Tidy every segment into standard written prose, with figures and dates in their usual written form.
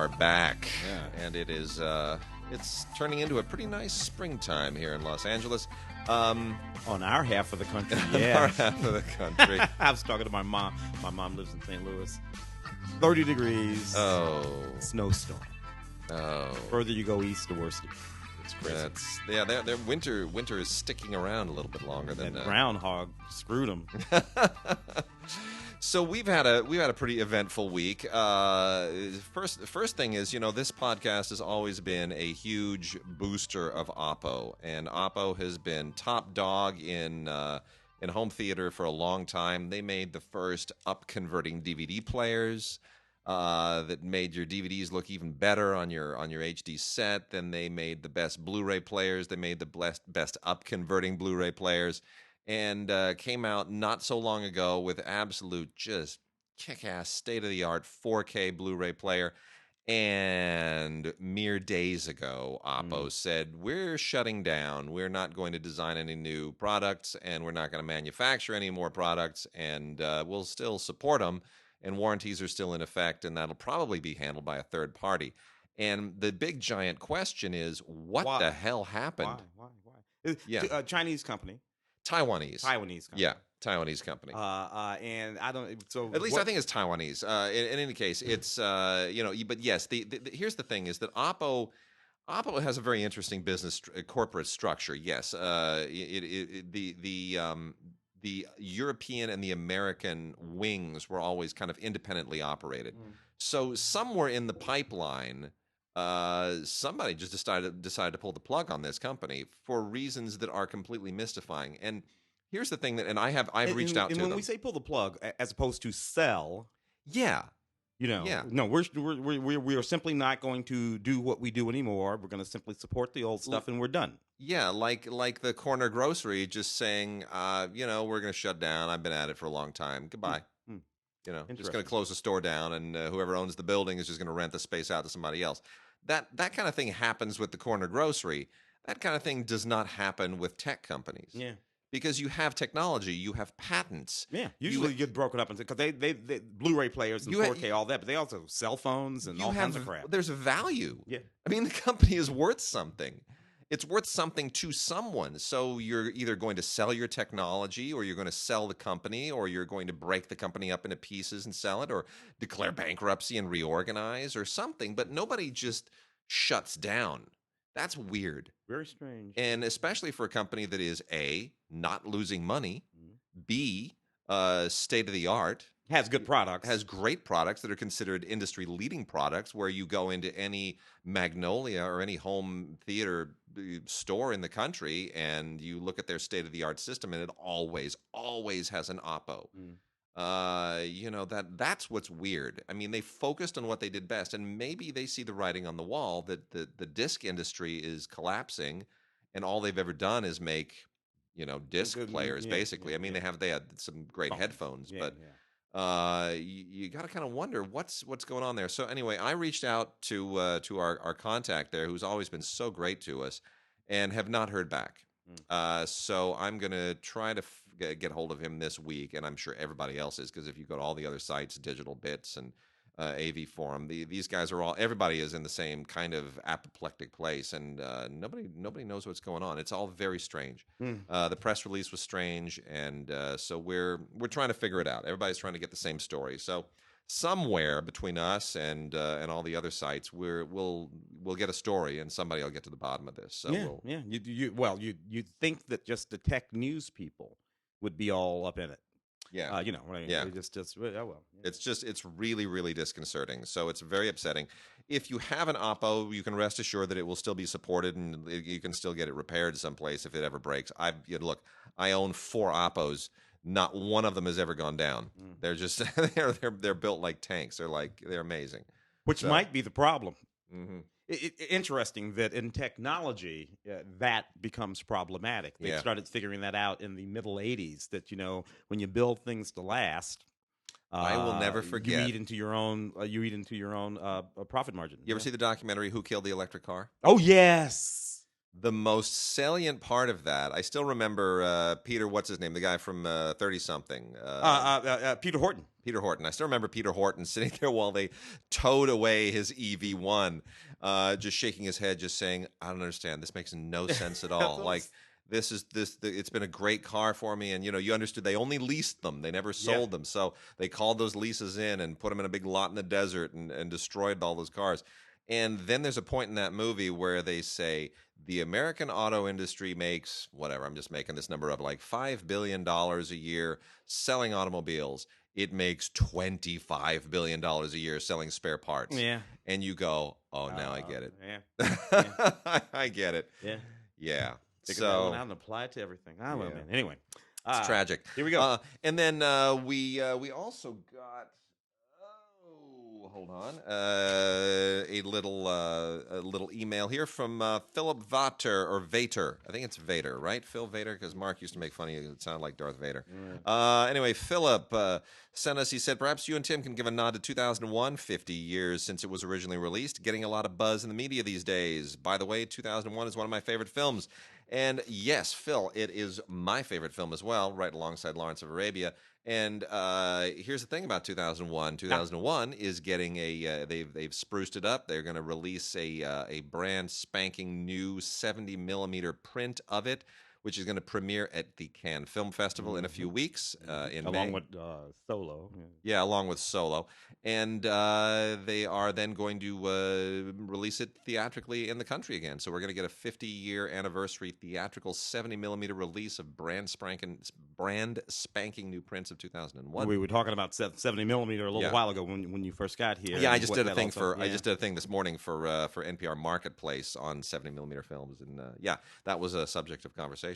are back, and it is it's turning into a pretty nice springtime here in Los Angeles. On our half of the country, Our half of the country. I was talking to my mom. My mom lives in St. Louis. 30 degrees. Oh, Snowstorm. oh. The further you go east, the worse it is. It's crazy. Their winter is sticking around a little bit longer than groundhog screwed them. So we've had a pretty eventful week. The first thing is, this podcast has always been a huge booster of Oppo, and Oppo has been top dog in home theater for a long time. They made the first up-converting DVD players that made your DVDs look even better on your HD set. Then they made the best Blu-ray players. They made the best up-converting Blu-ray players. And came out not so long ago with absolute just kick-ass, state-of-the-art 4K Blu-ray player. And mere days ago, Oppo said, we're shutting down. We're not going to design any new products, and we're not going to manufacture any more products, and we'll still support them, and warranties are still in effect, and that'll probably be handled by a third party. And the big, giant question is, what the hell happened? Why? Yeah. Chinese company. Taiwanese company. Yeah, Taiwanese company. And I don't. So at least I think it's Taiwanese. In any case, it's But yes, here's the thing: is that Oppo has a very interesting business corporate structure. Yes, the European and the American wings were always kind of independently operated. So somewhere in the pipeline, somebody just decided to pull the plug on this company for reasons that are completely mystifying. And here's the thing I've reached out to them. And when we say pull the plug, as opposed to sell, no, we are simply not going to do what we do anymore. We're going to simply support the old stuff, and we're done. Yeah, like the corner grocery just saying, we're going to shut down. I've been at it for a long time. Goodbye. Just going to close the store down, and whoever owns the building is just going to rent the space out to somebody else. That kind of thing happens with the corner grocery. That kind of thing does not happen with tech companies. Yeah. Because you have technology, you have patents. Yeah, usually you get broken up into because they Blu-ray players and 4K, all that, but they also have cell phones and all kinds of crap. There's a value. Yeah. I mean, the company is worth something. It's worth something to someone. So you're either going to sell your technology, or you're going to sell the company, or you're going to break the company up into pieces and sell it, or declare bankruptcy and reorganize or something. But nobody just shuts down. That's weird. Very strange. And especially for a company that is A, not losing money, B, state-of-the-art. Has good products. Has great products that are considered industry-leading products, where you go into any Magnolia or any home theater store in the country and you look at their state-of-the-art system, and it always has an Oppo. That's what's weird. I mean, they focused on what they did best, and maybe they see the writing on the wall that the disc industry is collapsing, and all they've ever done is make, disc players, basically. I mean, they had some great headphones, but you got to kind of wonder what's going on there. So anyway, I reached out to our contact there, who's always been so great to us, and have not heard back. So I'm going to try to get hold of him this week, and I'm sure everybody else is, because if you go to all the other sites, Digital Bits and AV Forum, these guys are everybody is in the same kind of apoplectic place, and nobody knows what's going on. It's all very strange. The press release was strange, and so we're trying to figure it out. Everybody's trying to get the same story. So somewhere between us and all the other sites, we'll get a story, and somebody will get to the bottom of this. So you'd think that just the tech news people would be all up in it. Yeah. It's really, really disconcerting. So it's very upsetting. If you have an Oppo, you can rest assured that it will still be supported, and you can still get it repaired someplace if it ever breaks. I own 4 Oppos. Not one of them has ever gone down. They're just they're built like tanks. They're amazing. Which might be the problem. Interesting that in technology that becomes problematic. They started figuring that out in the middle '80s. That when you build things to last, I will never forget. You eat into your own. Profit margin. You ever see the documentary "Who Killed the Electric Car"? Oh yes. The most salient part of that, I still remember Peter, what's his name? The guy from 30 something. Peter Horton. Peter Horton. I still remember Peter Horton sitting there while they towed away his EV1, just shaking his head, just saying, I don't understand. This makes no sense at all. Like, it's been a great car for me. And, you understood they only leased them. They never sold them. So they called those leases in and put them in a big lot in the desert and destroyed all those cars. And then there's a point in that movie where they say the American auto industry makes, whatever, I'm just making this number up, like $5 billion a year selling automobiles. It makes $25 billion a year selling spare parts. Yeah. And you go, oh, now I get it. Yeah. I get it. Yeah. Yeah. Figure that one out and apply it to everything. I don't know, man. Anyway. It's tragic. Here we go. And then we also got, hold on, a little email here from Philip Vater. I think it's Vader, right? Phil Vader, because Mark used to make fun of you. It sounded like Darth Vader. Anyway, Philip sent us. He said, perhaps you and Tim can give a nod to 2001, 50 years since it was originally released, getting a lot of buzz in the media these days. By the way, 2001 is one of my favorite films. And yes, Phil, it is my favorite film as well, right alongside Lawrence of Arabia. And here's the thing about 2001. 2001 is getting they've spruced it up. They're going to release a brand spanking new 70 millimeter print of it, which is going to premiere at the Cannes Film Festival in a few weeks in May. Along with Solo. Yeah, along with Solo. And they are then going to release it theatrically in the country again. So we're going to get a 50-year anniversary theatrical 70 millimeter release of brand spanking new prints of 2001. We were talking about 70 millimeter a little while ago when you first got here. Yeah, I just did a thing I just did a thing this morning for NPR Marketplace on 70 millimeter films, and that was a subject of conversation.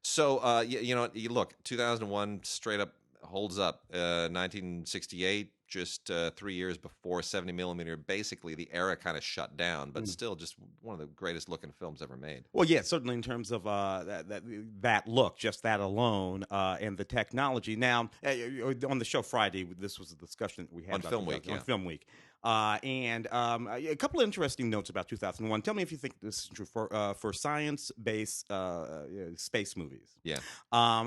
So you look, 2001 straight up holds up. 1968, just 3 years before 70 millimeter, basically the era kind of shut down, but still just one of the greatest looking films ever made. Well, yeah, certainly in terms of that look, just that alone, and the technology. Now, on the show Friday, this was a discussion that we had on Film Week. On Film Week. And a couple of interesting notes about 2001. Tell me if you think this is true for science-based space movies. Yeah.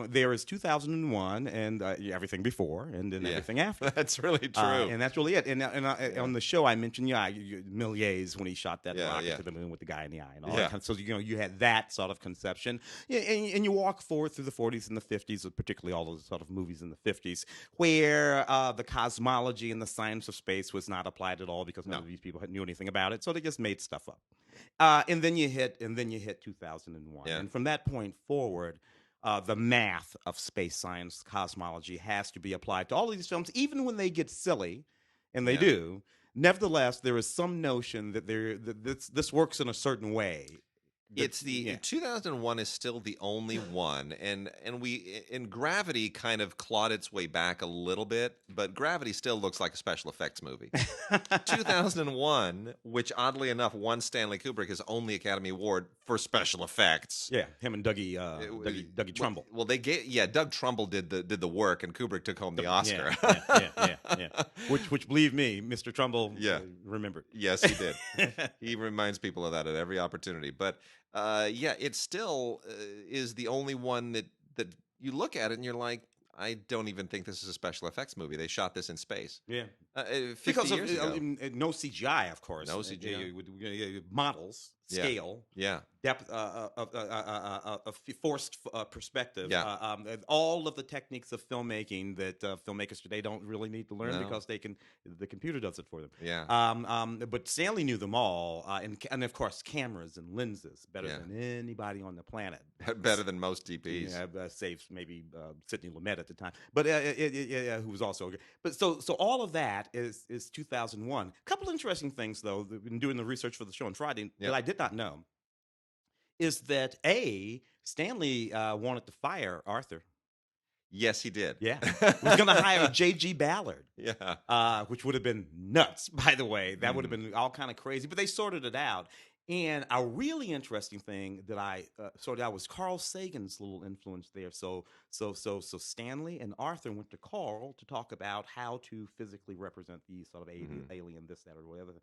There is 2001 and everything before, and then everything after. That's really true. And that's really it. And on the show, I mentioned Méliès when he shot that rocket to the moon with the guy in the eye and all that kind of. So you had that sort of conception. Yeah, and you walk forward through the 40s and the 50s, particularly all those sort of movies in the 50s, where the cosmology and the science of space was not applied at all because none of these people knew anything about it, so they just made stuff up. And then you hit 2001, and from that point forward, the math of space science, cosmology has to be applied to all of these films, even when they get silly, and they do. Nevertheless, there is some notion that this works in a certain way. It's 2001 is still the only one, and Gravity kind of clawed its way back a little bit, but Gravity still looks like a special effects movie. 2001, which oddly enough won Stanley Kubrick his only Academy Award for special effects. Yeah, him and Dougie Trumbull. Well, Doug Trumbull did the work, and Kubrick took home the Oscar. Yeah. Which believe me, Mr. Trumbull remembered. Yes, he did. He reminds people of that at every opportunity, but. It still is the only one that you look at it and you're like, I don't even think this is a special effects movie. They shot this in space. Yeah. 50 because years ago. No CGI, of course. No CGI. Models, scale, depth, forced perspective. All of the techniques of filmmaking that filmmakers today don't really need to learn because the computer does it for them. But Stanley knew them all, and of course cameras and lenses better than anybody on the planet. Better than most DPs. Save maybe Sidney Lumet at the time, but who was also good. But so all of that is 2001. A couple interesting things though, in doing the research for the show on Friday that I did not know is that Stanley wanted to fire Arthur. Yes, he did. Yeah, he was going to hire J.G. Ballard. Yeah, which would have been nuts. By the way, that would have been all kind of crazy. But they sorted it out. And a really interesting thing that I sorted out was Carl Sagan's little influence there. So Stanley and Arthur went to Carl to talk about how to physically represent the sort of alien, this, that, or whatever.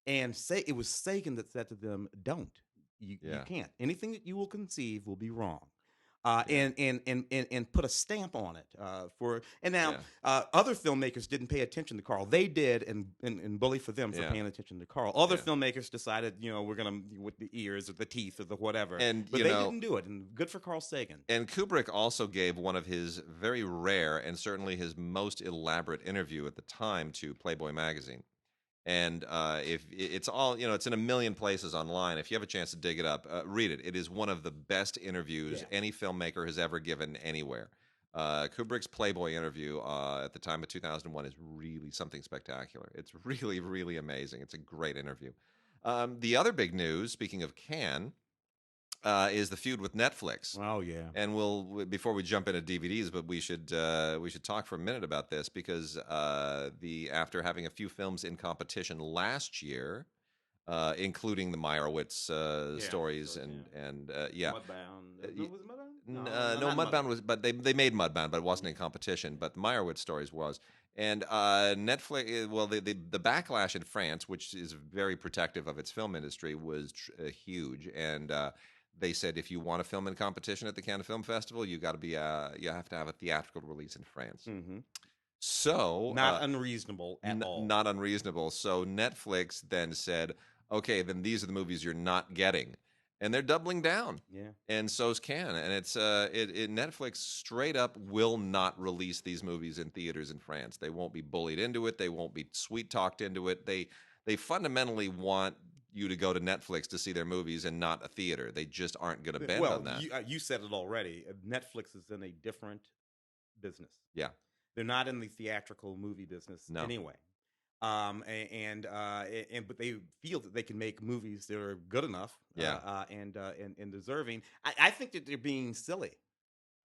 And it was Sagan that said to them, "Don't You can't. Anything that you will conceive will be wrong. Yeah. And put a stamp on it now Yeah. other filmmakers didn't pay attention to Carl. They did, and bully for them for Yeah. paying attention to Carl. Other Yeah. filmmakers decided, we're gonna with the ears or the teeth or the whatever, And but they didn't do it, and good for Carl Sagan. And Kubrick also gave one of his very rare and certainly his most elaborate interview at the time to Playboy magazine. And if it's all, it's in a million places online. If you have a chance to dig it up, read it. It is one of the best interviews any filmmaker has ever given anywhere. Kubrick's Playboy interview at the time of 2001 is really something spectacular. It's really, really amazing. It's a great interview. The other big news, speaking of Cannes, is the feud with Netflix. Oh yeah. And before we jump into DVDs, but we should talk for a minute about this because after having a few films in competition last year, including the Meyerowitz stories and Mudbound. Was it Mudbound? No, Mudbound was, but they made Mudbound, but it wasn't in competition. But the Meyerowitz stories was. And Netflix, well, the backlash in France, which is very protective of its film industry, was huge. And they said if you want to film in competition at the Cannes Film Festival, you have to have a theatrical release in France. Mm-hmm. So not unreasonable at all. Not unreasonable. So Netflix then said, okay, then these are the movies you're not getting. And they're doubling down. Yeah. And so's Cannes. And it's Netflix straight up will not release these movies in theaters in France. They won't be bullied into it. They won't be sweet talked into it. They fundamentally want you to go to Netflix to see their movies and not a theater. They just aren't going to bend on that. You said it already. Netflix is in a different business. Yeah. They're not in the theatrical movie business anyway. But they feel that they can make movies that are good enough, and deserving. I think that they're being silly.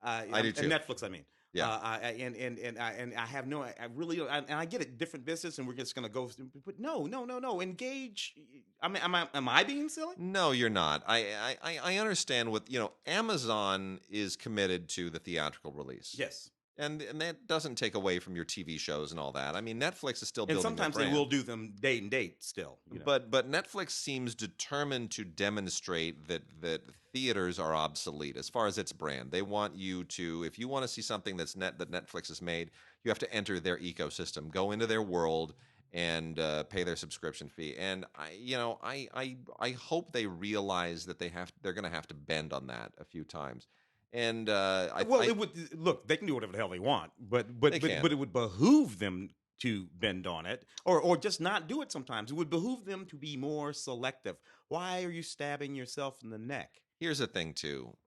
I do too. Netflix, I mean. Yeah. I have no. I really. And I get it. Different business, and we're just going to go. But no. Engage. I mean, am I being silly? No, you're not. I understand what Amazon is committed to the theatrical release. Yes. And that doesn't take away from your TV shows and all that. I mean, Netflix is still building. And sometimes their brand. they will do them date and date still. But Netflix seems determined to demonstrate that theaters are obsolete as far as its brand. They want you to, if you want to see something that Netflix has made, you have to enter their ecosystem, go into their world, and pay their subscription fee. And I hope they realize that they're going to have to bend on that a few times. And it would look. They can do whatever the hell they want, but it would behoove them to bend on it, or just not do it. Sometimes it would behoove them to be more selective. Why are you stabbing yourself in the neck? Here's the thing, too: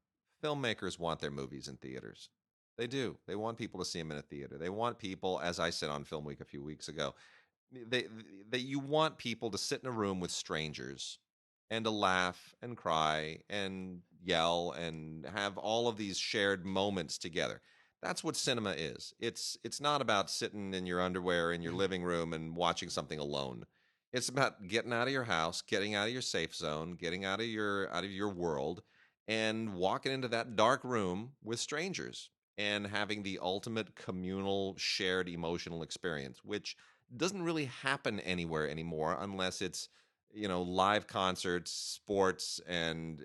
filmmakers want their movies in theaters. They do. They want people to see them in a theater. They want people, as I said on Film Week a few weeks ago, you want people to sit in a room with strangers and to laugh and cry and yell and have all of these shared moments together. That's what cinema is. It's not about sitting in your underwear in your living room and watching something alone. It's about getting out of your house, getting out of your safe zone, getting out of your world, and walking into that dark room with strangers and having the ultimate communal shared emotional experience, which doesn't really happen anywhere anymore unless it's live concerts, sports, and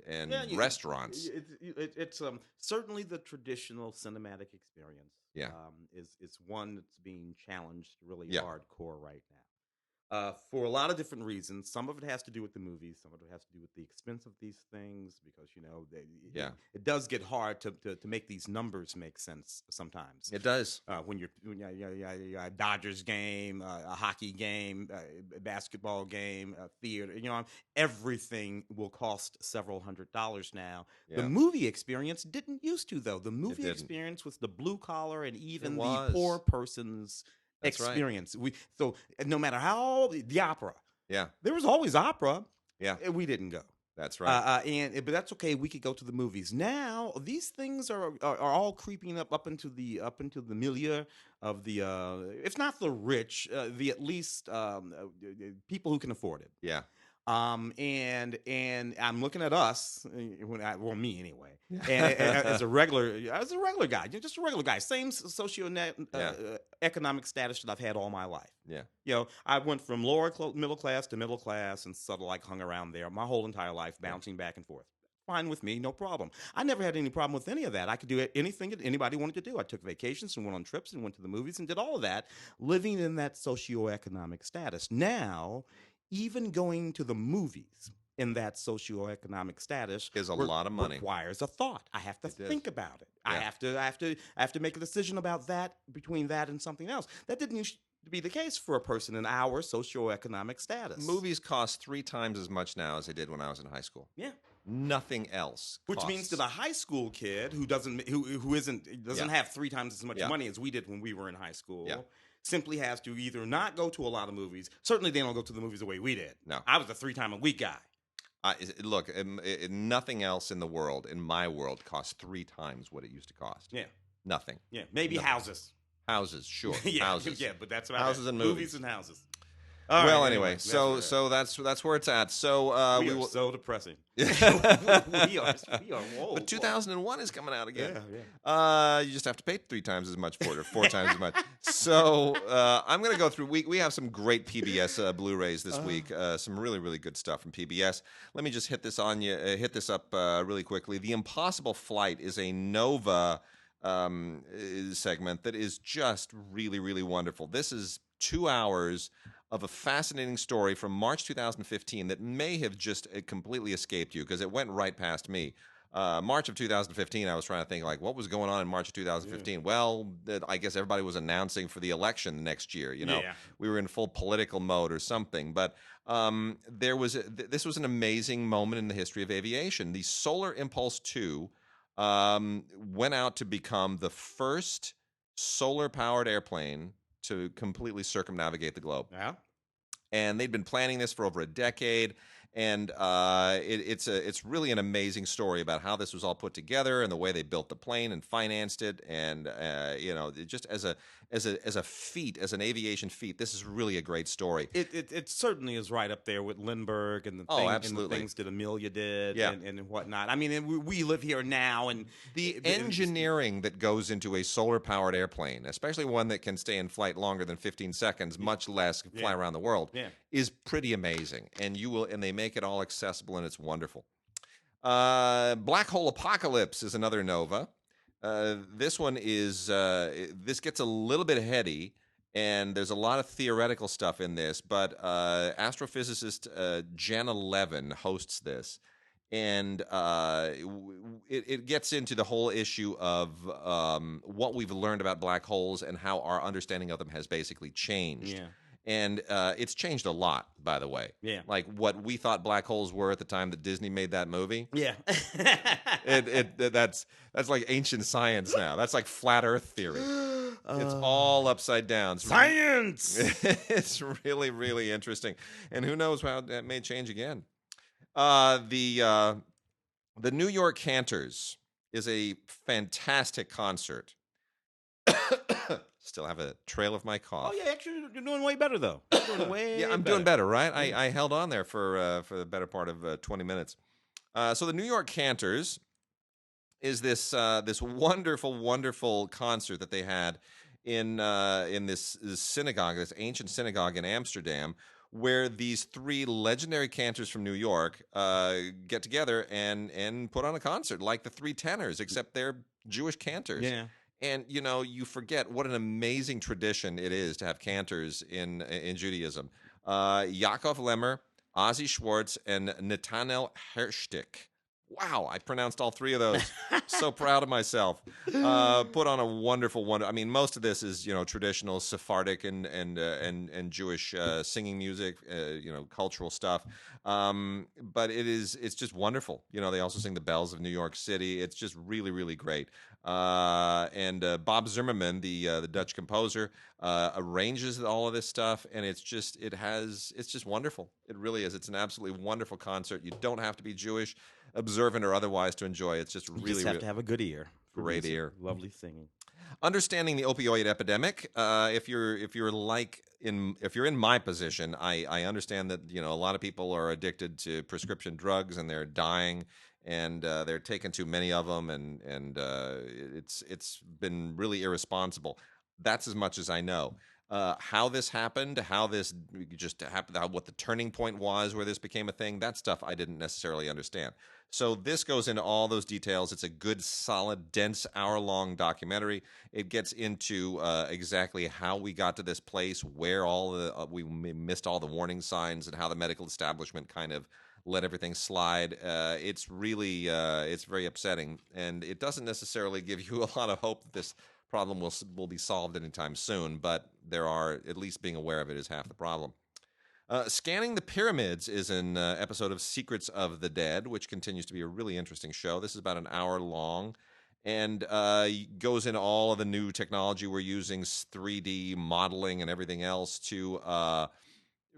restaurants. It's certainly the traditional cinematic experience. Yeah, is one that's being challenged really hardcore right now. For a lot of different reasons. Some of it has to do with the movies. Some of it has to do with the expense of these things, because it does get hard to make these numbers make sense sometimes. It does. When you're a Dodgers game, a hockey game, a basketball game, a theater, everything will cost several $100s now. Yeah. The movie experience didn't used to, though. The movie experience was the blue collar and even the poor person's experience. Right. So no matter how the opera, there was always opera. Yeah, we didn't go. That's right. But that's okay. We could go to the movies now. These things are all creeping up into the milieu of the if not the rich, the at least people who can afford it. Yeah. And I'm looking at us, me anyway, Yeah. and as a regular guy, just a regular guy, same economic status that I've had all my life. Yeah. I went from lower middle class to middle class and sort of like hung around there my whole entire life, bouncing back and forth. Fine with me, no problem. I never had any problem with any of that. I could do anything that anybody wanted to do. I took vacations and went on trips and went to the movies and did all of that, living in that socioeconomic status. Now, even going to the movies in that socioeconomic status is a lot of money. Requires a thought. I have to think about it. Yeah. I have to make a decision about that, between that and something else. That didn't used to be the case for a person in our socioeconomic status. Movies cost 3 times as much now as they did when I was in high school. Yeah. Nothing else Which means to the high school kid who doesn't have 3 times as much money as we did when we were in high school, simply has to either not go to a lot of movies. Certainly, they don't go to the movies the way we did. No, I was a 3-time-a-week guy. Look, nothing else in the world, in my world, costs 3 times what it used to cost. Yeah, nothing. Yeah, maybe houses. Houses, sure. Yeah, houses. Yeah, but that's about houses it. and movies and houses. All well, right, anyway, so that's where it's at. So we are so depressing. we are. Whoa, but 2001 is coming out again. Yeah. You just have to pay 3 times as much for it, or 4 times as much. So I'm going to go through. We have some great PBS Blu-rays this week. Some really, really good stuff from PBS. Let me just hit this up really quickly. The Impossible Flight is a Nova segment that is just really, really wonderful. This is 2 hours of a fascinating story from March 2015 that may have just completely escaped you because it went right past me. March of 2015, I was trying to think, like, what was going on in March of 2015? Yeah. Well, I guess everybody was announcing for the election next year. We were in full political mode or something. But this was an amazing moment in the history of aviation. The Solar Impulse 2 went out to become the first solar-powered airplane to completely circumnavigate the globe. Yeah. And they'd been planning this for over a decade. And it's really an amazing story about how this was all put together and the way they built the plane and financed it, and just as a feat, as an aviation feat, this is really a great story. It certainly is right up there with Lindbergh and the things that Amelia did, and whatnot. I mean, we live here now, and the engineering that goes into a solar powered airplane, especially one that can stay in flight longer than 15 seconds, much less fly around the world, is pretty amazing. And they make it all accessible, and it's wonderful. Black Hole Apocalypse is another Nova. This one is this gets a little bit heady, and there's a lot of theoretical stuff in this, but astrophysicist Jana Levin hosts this, and it gets into the whole issue of what we've learned about black holes and how our understanding of them has basically changed. Yeah. And it's changed a lot, by the way. Yeah. Like what we thought black holes were at the time that Disney made that movie. Yeah. That's like ancient science now. That's like flat Earth theory. It's all upside down. Science! It's really, really interesting. And who knows how that may change again. The New York Cantors is a fantastic concert. Still have a trail of my cough. Oh yeah, actually, you're doing way better though. I'm doing better, right? I held on there for the better part of 20 minutes. So the New York Cantors is this wonderful, wonderful concert that they had in this synagogue, this ancient synagogue in Amsterdam, where these 3 legendary cantors from New York get together and put on a concert like the 3 tenors, except they're Jewish cantors. Yeah. And, you forget what an amazing tradition it is to have cantors in Judaism. Yaakov Lemmer, Ozzy Schwartz, and Netanel Hershtik. Wow, I pronounced all 3 of those. So proud of myself. Put on a wonderful one. I mean, most of this is traditional Sephardic and Jewish singing music, cultural stuff. But it's just wonderful. They also sing the bells of New York City. It's just really, really great. And Bob Zimmerman, the Dutch composer, arranges all of this stuff, and it's just wonderful. It really is. It's an absolutely wonderful concert. You don't have to be Jewish, observant or otherwise, to enjoy it. It's just really, you just have to have a good ear. Great ear. Lovely singing. Understanding the opioid epidemic. If you're in my position, I understand that a lot of people are addicted to prescription drugs and they're dying, and they're taking too many of them, and it's been really irresponsible. That's as much as I know. How this happened, how this just happened, what the turning point was where this became a thing, that stuff I didn't necessarily understand. So this goes into all those details. It's a good, solid, dense, hour-long documentary. It gets into exactly how we got to this place, where all the we missed all the warning signs, and how the medical establishment kind of let everything slide. It's really it's very upsetting, and it doesn't necessarily give you a lot of hope that this problem will be solved anytime soon. But there are, at least being aware of it is half the problem. Scanning the Pyramids is an episode of Secrets of the Dead, which continues to be a really interesting show. This is about an hour long, and goes into all of the new technology we're using, 3D modeling and everything else, to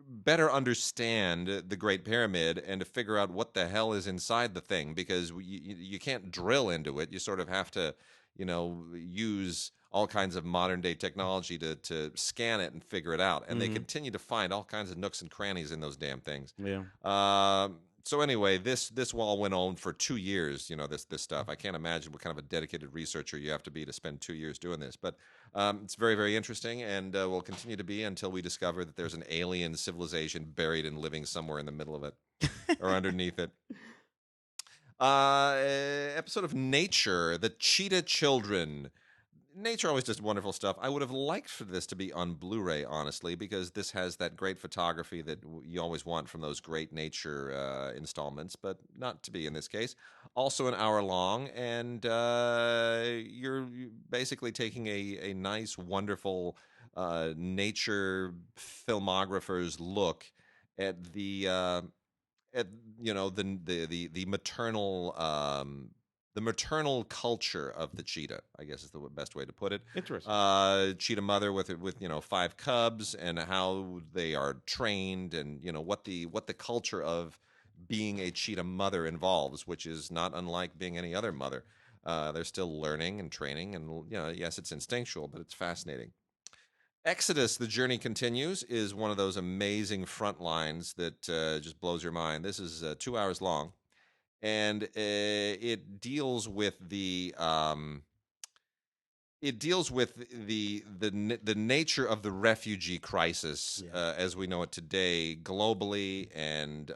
better understand the Great Pyramid and to figure out what the hell is inside the thing, because you can't drill into it. You sort of have to, use all kinds of modern day technology to scan it and figure it out. And they continue to find all kinds of nooks and crannies in those damn things. Yeah. So anyway, this all went on for 2 years. This stuff. I can't imagine what kind of a dedicated researcher you have to be to spend 2 years doing this. But it's very, very interesting, and will continue to be until we discover that there's an alien civilization buried and living somewhere in the middle of it or underneath it. Episode of Nature, the Cheetah Children. Nature always does wonderful stuff. I would have liked for this to be on Blu-ray, honestly, because this has that great photography that you always want from those great Nature installments, but not to be in this case. Also an hour long, and you're basically taking a nice, wonderful nature filmographer's look at the the maternal culture of the cheetah, I guess is the best way to put it. Interesting. Cheetah mother with 5 cubs, and how they are trained, and what the culture of being a cheetah mother involves, which is not unlike being any other mother. They're still learning and training, and yes, it's instinctual, but it's fascinating. Exodus, The Journey Continues, is one of those amazing front lines that just blows your mind. This is 2 hours long, and it deals with the nature of the refugee crisis as we know it today globally, and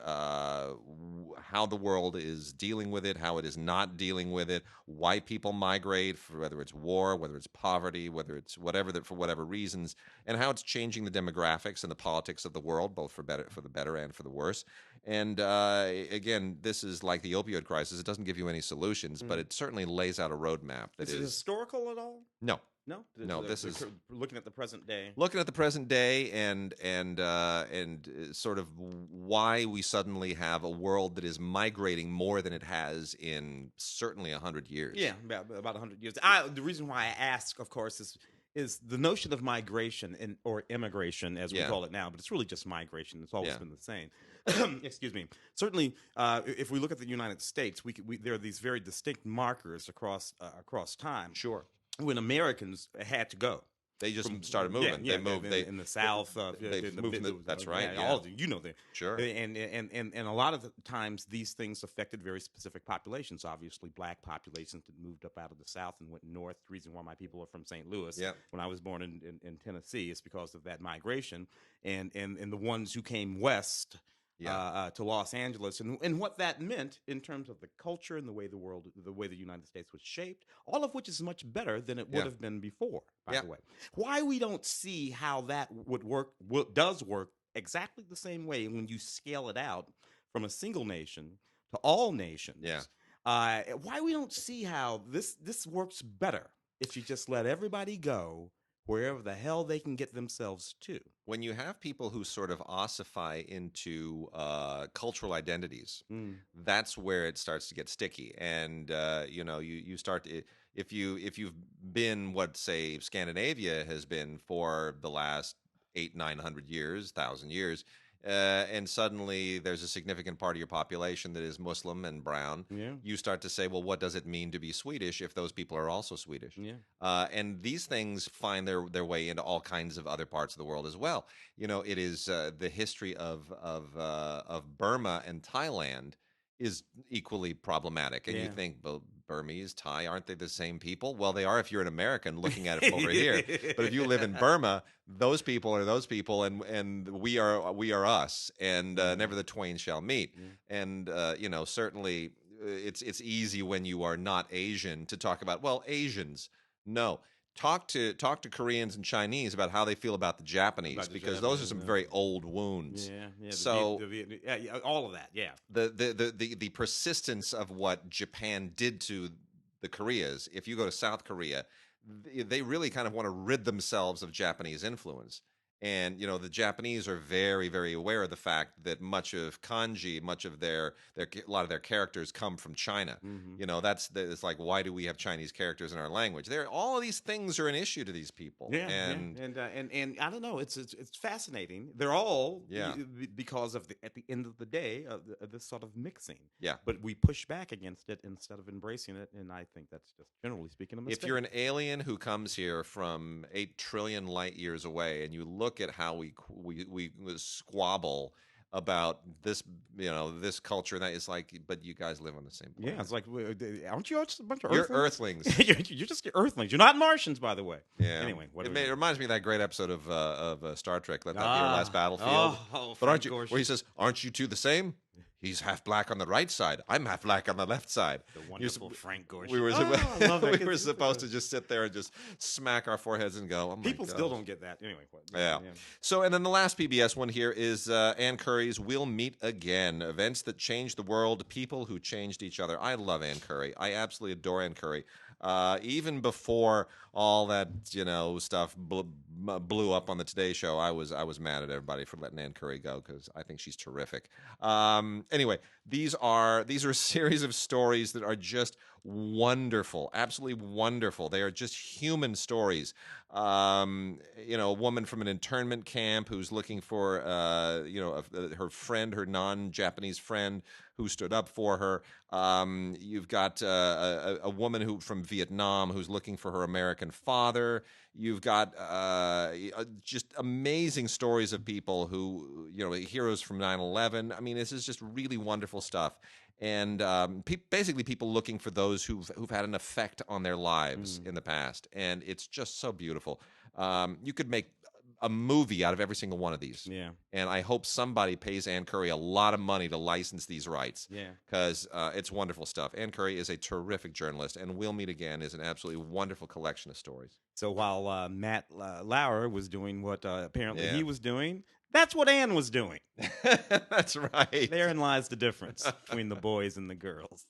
how the world is dealing with it, how it is not dealing with it, why people migrate, for whether it's war, whether it's poverty, whether it's whatever, that for whatever reasons, and how it's changing the demographics and the politics of the world, both for the better and for the worse. And again, this is like the opioid crisis. It doesn't give you any solutions, but it certainly lays out a roadmap. Is it historical at all? No. No. This is looking at the present day. Looking at the present day, and sort of why we suddenly have a world that is migrating more than it has in certainly 100 years. Yeah, about 100 years. The reason why I ask, of course, is the notion of migration or immigration, as we call it now, but it's really just migration. It's always been the same. Excuse me. Certainly, if we look at the United States, there are these very distinct markers across time. Sure. When Americans had to go. They just started moving. Yeah, they moved in the South. They moved. That's right. Yeah. All of you know that. Sure. And a lot of the times these things affected very specific populations. Obviously, black populations that moved up out of the South and went north. The reason why my people are from St. Louis. Yeah. When I was born in Tennessee, is because of that migration, and the ones who came west. To Los Angeles, and what that meant in terms of the culture and the way the United States was shaped, all of which is much better than it would have been before, by the way. Why we don't see how that does work exactly the same way when you scale it out from a single nation to all nations. Yeah. Why we don't see how this works better if you just let everybody go wherever the hell they can get themselves to. When you have people who sort of ossify into cultural identities, that's where it starts to get sticky. And you start to, if you've been what, say, Scandinavia has been for the last 800-900 years, 1,000 years, and suddenly there's a significant part of your population that is Muslim and brown, you start to say, well, what does it mean to be Swedish if those people are also Swedish? And these things find their way into all kinds of other parts of the world as well. It is the history of Burma and Thailand is equally problematic. And you think, well, Burmese, Thai, aren't they the same people? Well, they are if you're an American looking at it from over here. But if you live in Burma, those people are those people, and we are us, and never the twain shall meet. And certainly it's easy when you are not Asian to talk about, well, Asians. No. Talk to Koreans and Chinese about how they feel about the Japanese, because those are some very old wounds. So all of that. The persistence of what Japan did to the Koreas. If you go to South Korea, they really kind of want to rid themselves of Japanese influence. And the Japanese are very, very aware of the fact that much of kanji, much of a lot of their characters come from China. It's like, why do we have Chinese characters in our language? All of these things are an issue to these people. And I don't know. It's fascinating. They're all because of at the end of the day this sort of mixing. But we push back against it instead of embracing it, and I think that's just generally speaking a mistake. If you're an alien who comes here from 8 trillion light years away, and you look at how we squabble about this, this culture, and that is like, but you guys live on the same planet. It's like, aren't you just a bunch of You're Earthlings? You're just Earthlings. You're not Martians, by the way. Anyway, it reminds me of that great episode of Star Trek, Let That Be Your Last Battlefield. But aren't you? Where he says, "Aren't you two the same?" He's half black on the right side. I'm half black on the left side. The wonderful Frank Gorshin. We were supposed to just sit there and just smack our foreheads and go, oh my People still don't get that. Anyway. So, and then the last PBS one here is Ann Curry's We'll Meet Again. Events that changed the world, people who changed each other. I love Ann Curry. I absolutely adore Ann Curry. Even before all that stuff blew up on the Today Show, I was mad at everybody for letting Ann Curry go, because I think she's terrific. Anyway, these are a series of stories that are just wonderful, absolutely wonderful. They are just human stories. A woman from an internment camp who's looking for her friend, her non-Japanese friend, who stood up for her. You've got a woman from Vietnam who's looking for her American father. You've got just amazing stories of people who, heroes from 9/11. I mean, this is just really wonderful stuff. And basically people looking for those who've had an effect on their lives in the past. And it's just so beautiful. You could make a movie out of every single one of these. And I hope somebody pays Ann Curry a lot of money to license these rights. Because it's wonderful stuff. Ann Curry is a terrific journalist, and We'll Meet Again is an absolutely wonderful collection of stories. So while Matt Lauer was doing what apparently he was doing, that's what Ann was doing. That's right. Therein lies the difference between the boys and the girls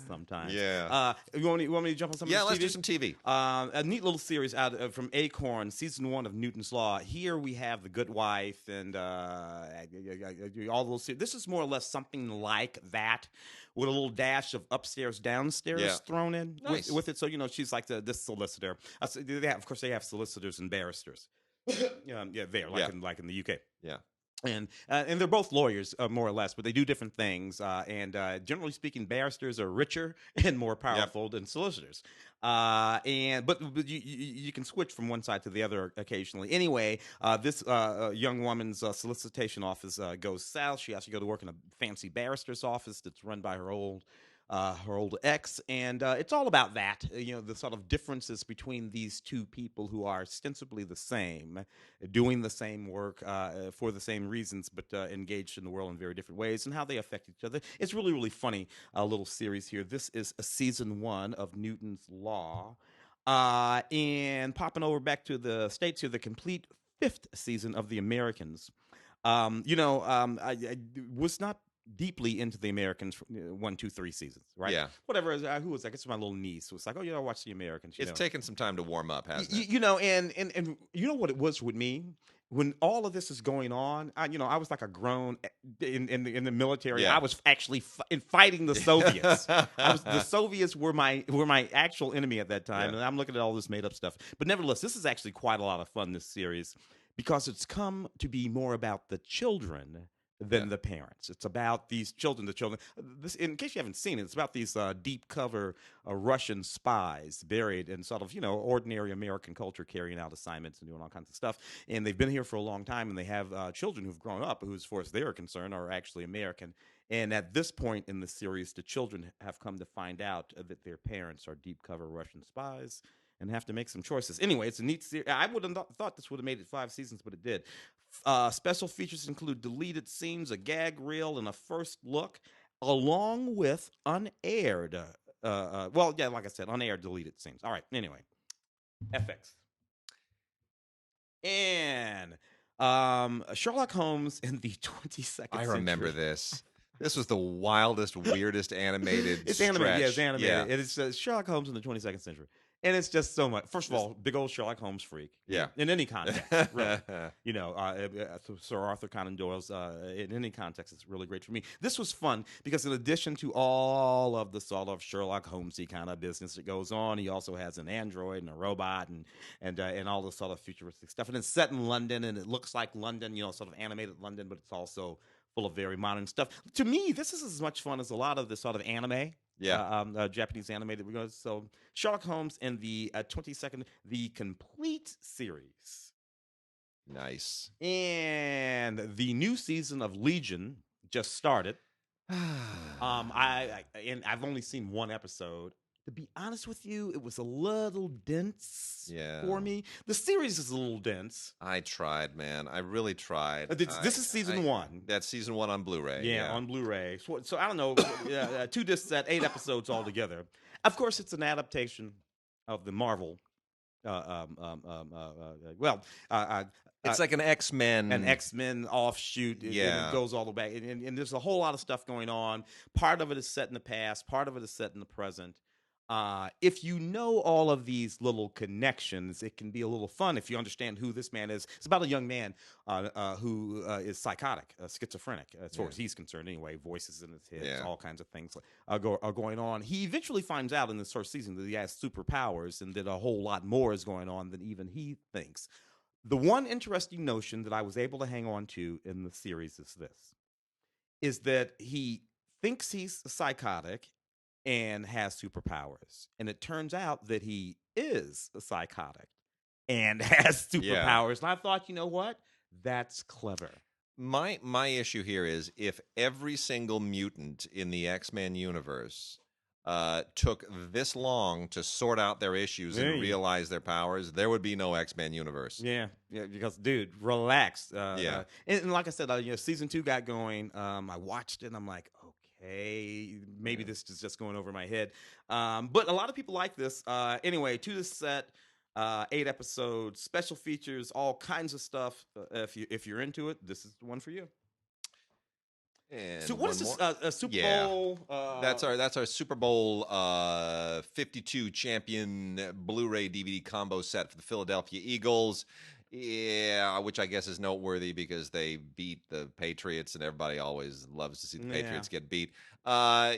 sometimes. You want me to jump on some of this TV? Let's do some TV. A neat little series out from Acorn, season 1 of Newton's Law. Here we have The Good Wife and all those. This is more or less something like that, with a little dash of upstairs, downstairs thrown in with it. So, she's like this solicitor. Of course, they have solicitors and barristers. Like in the UK. And they're both lawyers, more or less, but they do different things. And generally speaking, barristers are richer and more powerful than solicitors. But you can switch from one side to the other occasionally. Anyway, this young woman's solicitation office goes south. She has to go to work in a fancy barrister's office that's run by her old ex, and it's all about that, the sort of differences between these two people who are ostensibly the same, doing the same work for the same reasons, but engaged in the world in very different ways, and how they affect each other. It's really, really funny, little series here. This is season 1 of Newton's Law, and popping over back to the States here, the complete 5th season of The Americans. I was not deeply into The Americans 1, 2, 3 seasons, right? Whatever. Who was that? I guess my little niece was like, "Oh, I watch The Americans." It's taken some time to warm up, hasn't it? And you know what it was with me when all of this is going on. I was like a grown in the military. I was actually fighting the Soviets. The Soviets were my actual enemy at that time, and I'm looking at all this made up stuff. But nevertheless, this is actually quite a lot of fun. This series, because it's come to be more about the children than the parents. It's about these children, This, in case you haven't seen it, it's about these deep cover Russian spies buried in sort of, ordinary American culture, carrying out assignments and doing all kinds of stuff. And they've been here for a long time, and they have children who've grown up, who, as far as they're concerned, are actually American. And at this point in the series, the children have come to find out that their parents are deep cover Russian spies and have to make some choices. Anyway, it's a neat series. I would have thought this would have made it 5 seasons, but it did. Special features include deleted scenes, a gag reel, and a first look, along with unaired. Like I said, unaired deleted scenes. All right. Anyway, FX and Sherlock Holmes in the 22nd century. I remember this. This was the wildest, weirdest animated. It's animated. Yeah, it's animated. Yeah. It is Sherlock Holmes in the 22nd century. And it's just so much. First of all, big old Sherlock Holmes freak. Yeah. In any context, really. Sir Arthur Conan Doyle's, in any context, it's really great for me. This was fun because in addition to all of the sort of Sherlock Holmesy kind of business that goes on, he also has an android and a robot and all this sort of futuristic stuff. And it's set in London, and it looks like London, sort of animated London, but it's also full of very modern stuff. To me, this is as much fun as a lot of the sort of anime. Japanese animated. So Sherlock Holmes in the 22nd, the complete series. Nice. And the new season of Legion just started. I've only seen one episode. To be honest with you, it was a little dense for me. The series is a little dense. I tried, man. I really tried. This is season 1. That's season 1 on Blu-ray. Yeah, on Blu-ray. So I don't know, 2 discs set, 8 episodes altogether. Of course, it's an adaptation of the Marvel. It's like an X-Men. An X-Men offshoot. And it goes all the way back. And there's a whole lot of stuff going on. Part of it is set in the past. Part of it is set in the present. If you know all of these little connections, it can be a little fun if you understand who this man is. It's about a young man who is psychotic, schizophrenic, as far as he's concerned anyway. Voices in his head, all kinds of things are going on. He eventually finds out in this first season that he has superpowers and that a whole lot more is going on than even he thinks. The one interesting notion that I was able to hang on to in the series is that he thinks he's psychotic and has superpowers. And it turns out that he is a psychotic and has superpowers. And I thought, you know what? That's clever. My issue here is if every single mutant in the X-Men universe took this long to sort out their issues and realize their powers, there would be no X-Men universe. Yeah, because, dude, relax. And like I said, season 2 got going. I watched it, and I'm like, hey, maybe this is just going over my head. But a lot of people like this. Anyway, 2 disc set, 8 episodes, special features, all kinds of stuff. If you're into it, this is the one for you. And so what is this? Super Bowl? That's our Super Bowl 52 champion Blu-ray DVD combo set for the Philadelphia Eagles. Yeah, which I guess is noteworthy because they beat the Patriots, and everybody always loves to see the Patriots get beat. I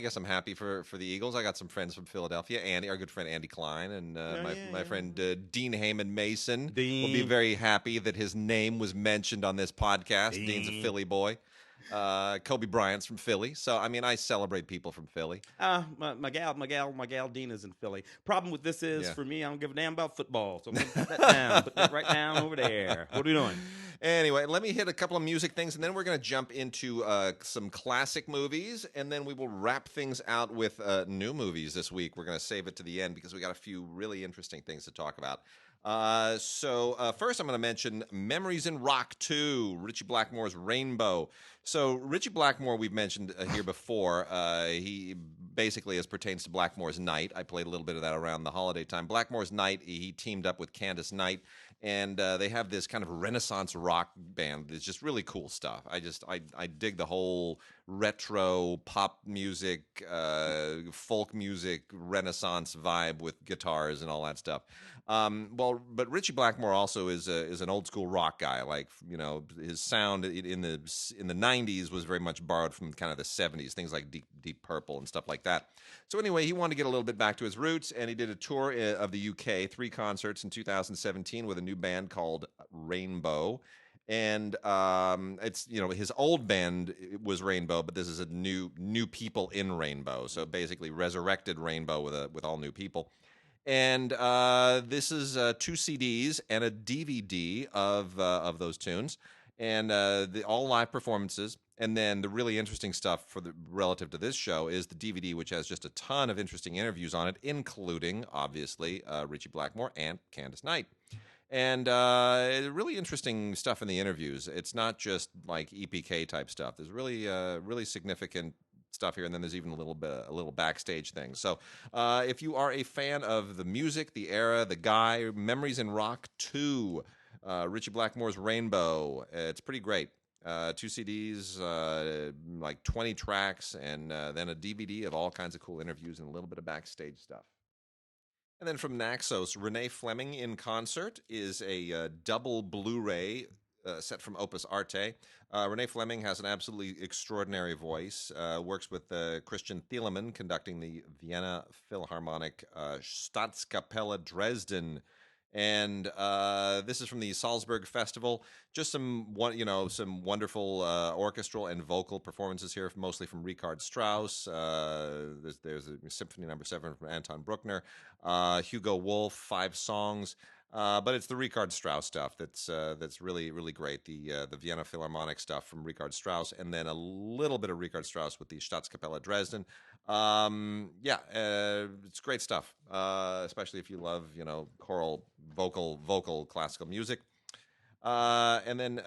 guess I'm happy for the Eagles. I got some friends from Philadelphia, our good friend Andy Klein, and my friend Dean Heyman Mason will be very happy that his name was mentioned on this podcast. Dean's a Philly boy. Kobe Bryant's from Philly, so I mean I celebrate people from Philly. My gal Dean is in Philly. Problem with this is for me, I don't give a damn about football, so I'm gonna put that down, put that right down over there. What are we doing? Anyway, let me hit a couple of music things, and then we're going to jump into some classic movies, and then we will wrap things out with new movies this week. We're going to save it to the end because we got a few really interesting things to talk about. So first I'm going to mention Memories in Rock 2, Richie Blackmore's Rainbow. So Richie Blackmore we've mentioned here before. He basically, as pertains to Blackmore's Night, I played a little bit of that around the holiday time. Blackmore's Night, he teamed up with Candace Knight, and they have this kind of Renaissance rock band. It's just really cool stuff. I dig the whole retro pop music, folk music, Renaissance vibe with guitars and all that stuff. But Ritchie Blackmore also is an old school rock guy. Like, his sound in the '90s was very much borrowed from kind of the '70s, things like Deep Purple and stuff like that. So anyway, he wanted to get a little bit back to his roots, and he did a tour of the UK, 3 concerts in 2017 with a new band called Rainbow. And it's his old band was Rainbow, but this is a new people in Rainbow. So basically, resurrected Rainbow with all new people. And this is 2 CDs and a DVD of those tunes, and all live performances. And then the really interesting stuff relative to this show is the DVD, which has just a ton of interesting interviews on it, including obviously Ritchie Blackmore and Candace Knight. And really interesting stuff in the interviews. It's not just like EPK type stuff. There's really significant stuff here, and then there's even a little backstage thing. So if you are a fan of the music, the era, the guy, Memories in Rock 2, Ritchie Blackmore's Rainbow, it's pretty great. 2 CDs, like 20 tracks, and then a DVD of all kinds of cool interviews and a little bit of backstage stuff. And then from Naxos, Renee Fleming in Concert is a double Blu-ray set from Opus Arte. Renee Fleming has an absolutely extraordinary voice, works with Christian Thielemann conducting the Vienna Philharmonic Staatskapelle Dresden. And this is from the Salzburg Festival. Just some wonderful orchestral and vocal performances here, mostly from Richard Strauss. There's a Symphony No. 7 from Anton Bruckner. Hugo Wolf, 5 songs. But it's the Richard Strauss stuff that's really, really great. The Vienna Philharmonic stuff from Richard Strauss, and then a little bit of Richard Strauss with the Staatskapelle Dresden. It's great stuff, especially if you love, choral, vocal classical music. And then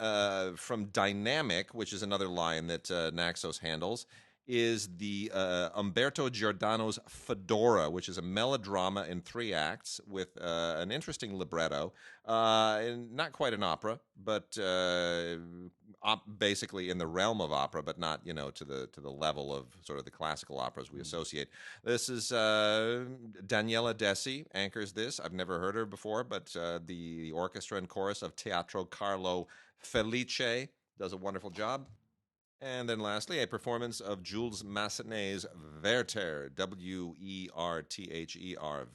from Dynamic, which is another line that Naxos handles, is the Umberto Giordano's Fedora, which is a melodrama in 3 acts with an interesting libretto, and not quite an opera, but basically in the realm of opera, but not to the level of sort of the classical operas we associate. This is Daniela Desi anchors this. I've never heard her before, but the orchestra and chorus of Teatro Carlo Felice does a wonderful job. And then lastly, a performance of Jules Massenet's Werther, Werther,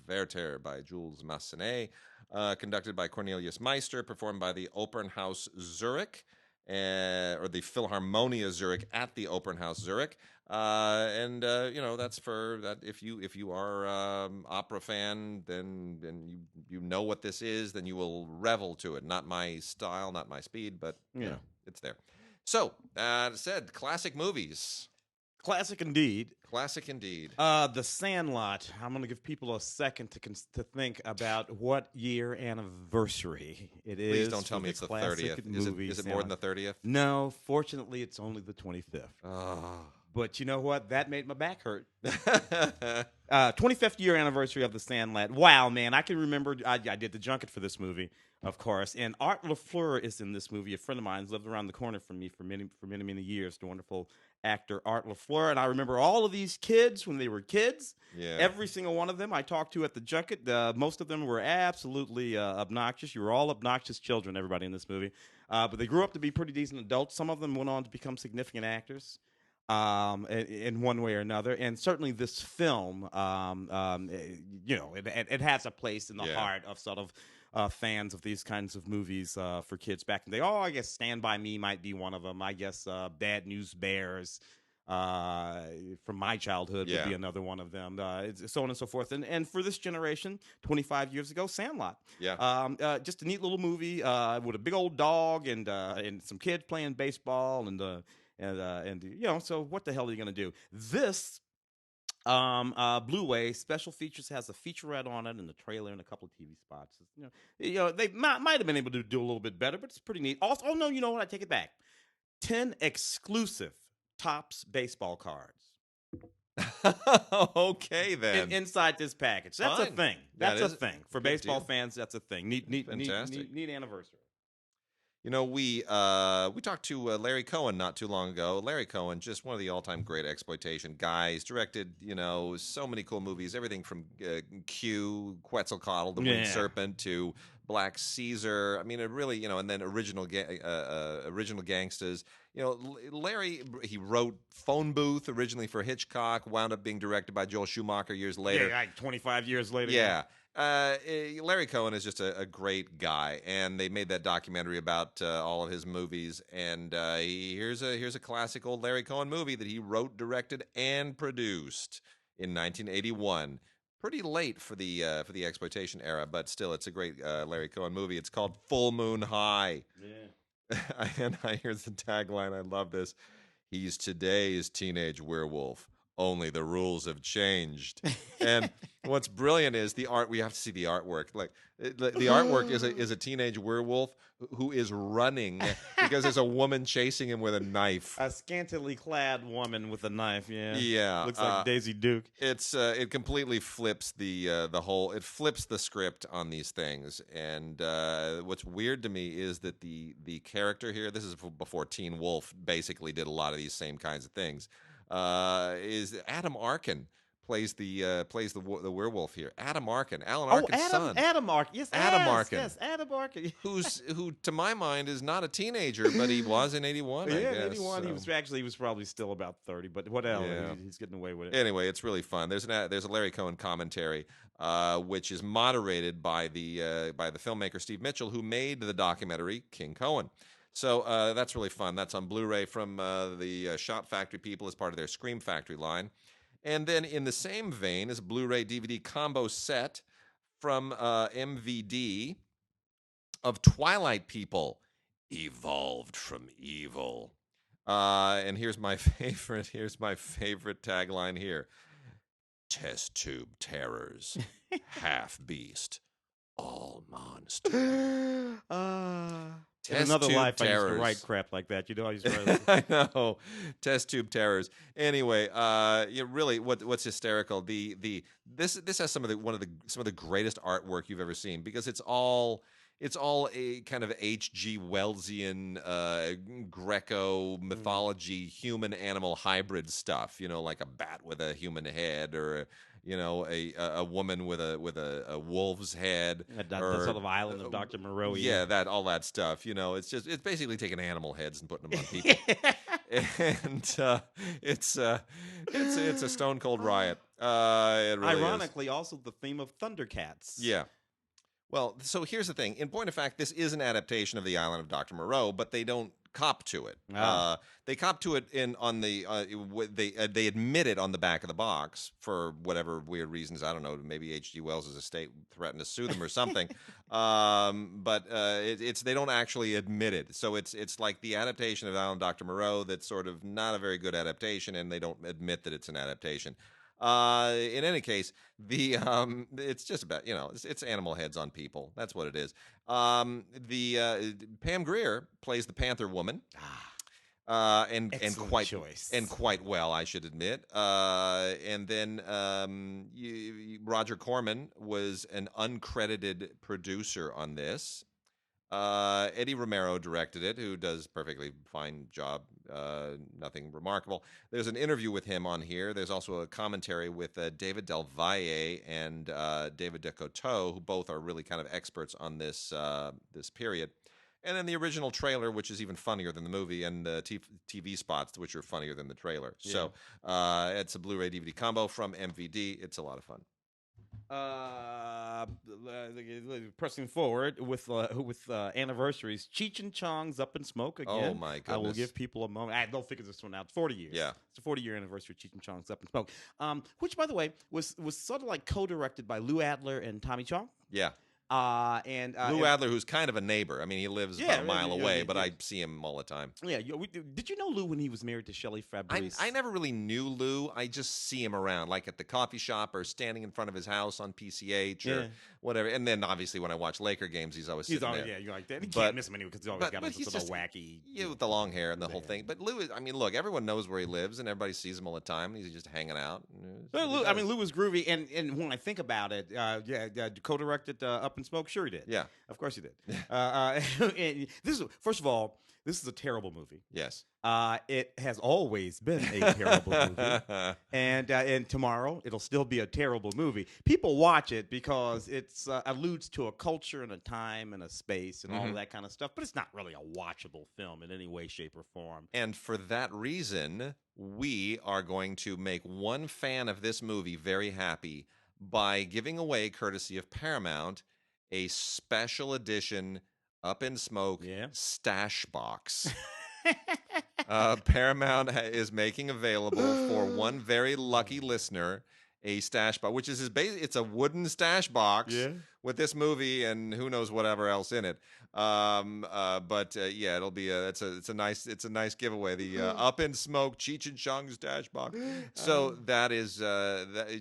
Werther by Jules Massenet, conducted by Cornelius Meister, performed by the Opernhaus Zurich, or the Philharmonia Zurich at the Opernhaus Zurich. That's for that. If you are opera fan, then you know what this is, then you will revel to it. Not my style, not my speed, but it's there. So, that said, classic movies. Classic indeed. Classic indeed. The Sandlot. I'm going to give people a second to think about what year anniversary it is. Please don't tell me it's the 30th. Is it more than the 30th? No, fortunately, it's only the 25th. Oh. But you know what? That made my back hurt. 25th year anniversary of The Sandlot. Wow, man. I can remember I did the junket for this movie, of course. And Art LaFleur is in this movie. A friend of mine who's lived around the corner from me for many years. The wonderful actor Art LaFleur. And I remember all of these kids when they were kids. Yeah. Every single one of them I talked to at the junket. Most of them were absolutely obnoxious. You were all obnoxious children, everybody in this movie. But they grew up to be pretty decent adults. Some of them went on to become significant actors. In one way or another, and certainly this film, it has a place in the heart of sort of fans of these kinds of movies for kids back in the day. Oh, I guess Stand By Me might be one of them. I guess Bad News Bears from my childhood would be another one of them. So on and so forth. And for this generation, 25 years ago, Sandlot. Yeah. Just a neat little movie with a big old dog and some kids playing baseball and so what the hell are you going to do? This Blu-ray special features has a featurette on it and the trailer and a couple of TV spots. They might have been able to do a little bit better, but it's pretty neat. Also, no, you know what? I take it back. 10 exclusive Topps baseball cards. Okay, then. Inside this package. That's Fine. a thing. That's a thing. For baseball fans, that's a thing. Neat Fantastic. Neat anniversary. We talked to Larry Cohen not too long ago. Larry Cohen, just one of the all-time great exploitation guys. Directed, so many cool movies. Everything from Q, Quetzalcoatl, The Winged Serpent, to Black Caesar. I mean, it really, and then original gangsters. Larry, he wrote Phone Booth originally for Hitchcock. Wound up being directed by Joel Schumacher years later. Yeah, like 25 years later. Yeah. Larry Cohen is just a great guy, and they made that documentary about all of his movies. And here's a classic old Larry Cohen movie that he wrote, directed, and produced in 1981. Pretty late for the exploitation era, but still, it's a great Larry Cohen movie. It's called Full Moon High. Yeah. And here's the tagline. I love this. He's today's teenage werewolf. Only the rules have changed. And what's brilliant is the art. We have to see the artwork. Like the artwork is a teenage werewolf who is running because there's a woman chasing him with a knife. A scantily clad woman with a knife. Yeah. Yeah. Looks like Daisy Duke. It completely flips the whole. It flips the script on these things. And what's weird to me is that the character here. This is before Teen Wolf basically did a lot of these same kinds of things. Is Adam Arkin plays the werewolf here. Adam Arkin, Alan Arkin's son. Adam Arkin, yes, Adam Arkin. Yes, Adam Arkin. who to my mind is not a teenager, but he was in 81. Yeah, I guess, in 81. so. He was probably still about 30, but whatever. Yeah. He's getting away with it. Anyway, it's really fun. There's a Larry Cohen commentary, which is moderated by the filmmaker Steve Mitchell, who made the documentary King Cohen. So that's really fun. That's on Blu-ray from the Shot Factory people as part of their Scream Factory line. And then in the same vein is a Blu-ray DVD combo set from MVD of Twilight People, Evolved from Evil. And here's my favorite tagline here. Test tube terrors, half beast, all monster. In another life, terrors. I used to write crap like that. I used to write. I know, test tube terrors. Anyway, really, what's hysterical? This has some of the greatest artwork you've ever seen, because it's all a kind of H.G. Wellsian Greco mythology, human animal hybrid stuff. Like a bat with a human head, or a woman with a wolf's head, that sort of island of Dr. Moreau. Yeah, all that stuff. It's basically taking animal heads and putting them on people, and it's a stone cold riot. It really Ironically, also the theme of Thundercats. Yeah. Well, so here's the thing. In point of fact, this is an adaptation of The Island of Dr. Moreau, but they don't cop to it. They cop to it they admit it on the back of the box for whatever weird reasons. I don't know. Maybe H.G. Wells' estate threatened to sue them or something. But they don't actually admit it. So it's like the adaptation of The Island of Dr. Moreau that's sort of not a very good adaptation, and they don't admit that it's an adaptation. In any case, it's just about it's animal heads on people. That's what it is. Pam Grier plays the Panther Woman, and quite well, I should admit. And then Roger Corman was an uncredited producer on this. Eddie Romero directed it, who does perfectly fine job. Nothing remarkable. There's an interview with him on here. There's also a commentary with David Del Valle and David Decoteau, who both are really kind of experts on this period. And then the original trailer, which is even funnier than the movie, and the TV spots, which are funnier than the trailer. Yeah. So it's a Blu-ray DVD combo from MVD. It's a lot of fun. Pressing forward with anniversaries, Cheech and Chong's Up in Smoke again. Oh my goodness! I will give people a moment. I don't figure this one out. 40 years. Yeah, it's a 40-year anniversary of Cheech and Chong's Up in Smoke. Which, by the way, was sort of like co-directed by Lou Adler and Tommy Chong. Yeah. Lou Adler, who's kind of a neighbor. I mean, he lives about a mile away, but I see him all the time. Yeah. Did you know Lou when he was married to Shelley Fabrice? I never really knew Lou. I just see him around, like at the coffee shop or standing in front of his house on PCH or whatever. And then, obviously, when I watch Laker games, he's always sitting there. Yeah, you're like that. You can't miss him anyway because he's always got some sort of wacky... Yeah, with the long hair and the whole thing. But Lou is... I mean, look, everyone knows where he lives, and everybody sees him all the time. And he's just hanging out. Lou was groovy. And when I think about it, co-directed Up Up in Smoke? Sure he did. Yeah. Of course he did. And first of all, this is a terrible movie. Yes. It has always been a terrible movie. And tomorrow, it'll still be a terrible movie. People watch it because it alludes to a culture and a time and a space and all of that kind of stuff, but it's not really a watchable film in any way, shape, or form. And for that reason, we are going to make one fan of this movie very happy by giving away, courtesy of Paramount, a special edition Up in Smoke stash box. Paramount is making available for one very lucky listener a stash box, which is it's a wooden stash box with this movie and who knows whatever else in it. But it'll be it's a nice giveaway. The Up in Smoke Cheech and Chong stash box. So that is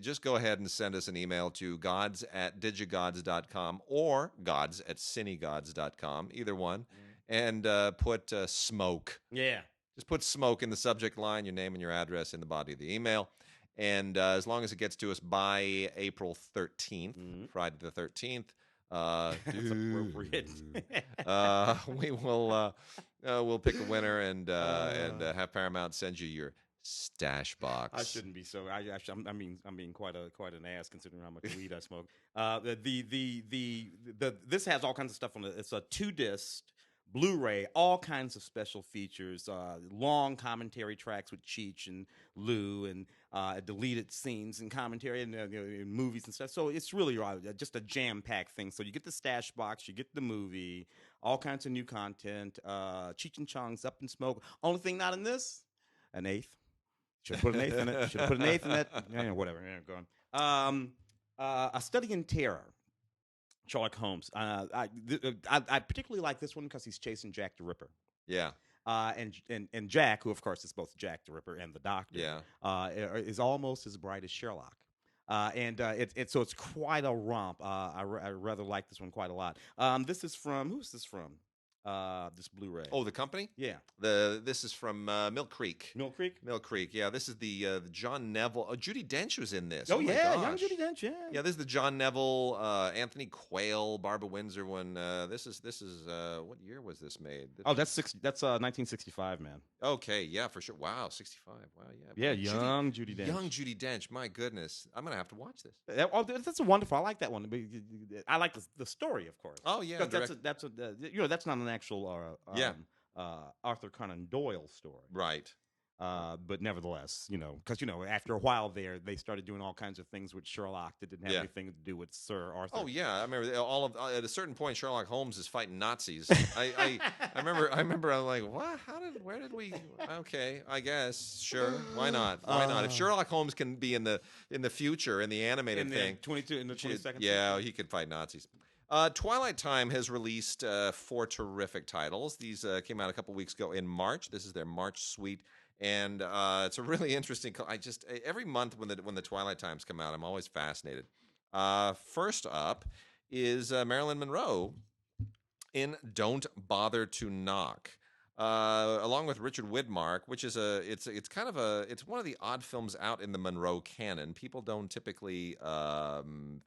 just go ahead and send us an email to gods@digigods.com or gods@cinegods.com, either one, and put smoke. Yeah. Just put smoke in the subject line, your name and your address in the body of the email. And as long as it gets to us by April 13th, Friday the 13th, that's appropriate. we will we'll pick a winner and have Paramount send you your stash box. I shouldn't be so. I'm being quite an ass considering how much weed I smoke. This has all kinds of stuff on it. It's a 2-disc Blu-ray, all kinds of special features, long commentary tracks with Cheech and Lou, and deleted scenes and commentary and movies and stuff. So it's really just a jam-packed thing. So you get the stash box, you get the movie, all kinds of new content. Cheech and Chong's Up in Smoke. Only thing not in this, an eighth. Should have put an eighth in it. Should have put an eighth in that. Whatever. Go on. A Study in Terror. Sherlock Holmes. I particularly like this one because he's chasing Jack the Ripper. Yeah. And Jack, who of course is both Jack the Ripper and the Doctor, is almost as bright as Sherlock. So it's quite a romp. I rather like this one quite a lot. This is from who's this from? This Blu-ray. Oh, the company? Yeah. This is from Mill Creek. Mill Creek? Mill Creek. Yeah, this is the John Neville. Oh, Judi Dench was in this. Oh my yeah, gosh. young Judi Dench. Yeah. Yeah, this is the John Neville, Anthony Quayle, Barbara Windsor one. This is what year was this made? That's 1965, man. Okay, yeah, for sure. Wow, 65. Wow, yeah. Yeah, young Judi Dench. Young Judi Dench. My goodness, I'm gonna have to watch this. That's a wonderful. I like that one. I like the story, of course. Oh yeah, that's not an actual Arthur Conan Doyle story, right? But nevertheless, because after a while they started doing all kinds of things with Sherlock that didn't have anything to do with Sir Arthur. Oh yeah, I remember at a certain point Sherlock Holmes is fighting Nazis. I remember I'm like, what? Where did we? Okay, I guess sure. Why not? Why not? If Sherlock Holmes can be in the future in the animated thing, 22nd. Yeah, he could fight Nazis. Twilight Time has released 4 terrific titles. These came out a couple weeks ago in March. This is their March suite, and it's a really interesting. Every month when the Twilight Times come out, I'm always fascinated. First up is Marilyn Monroe in Don't Bother to Knock. Along with Richard Widmark, which is it's one of the odd films out in the Monroe canon. People don't typically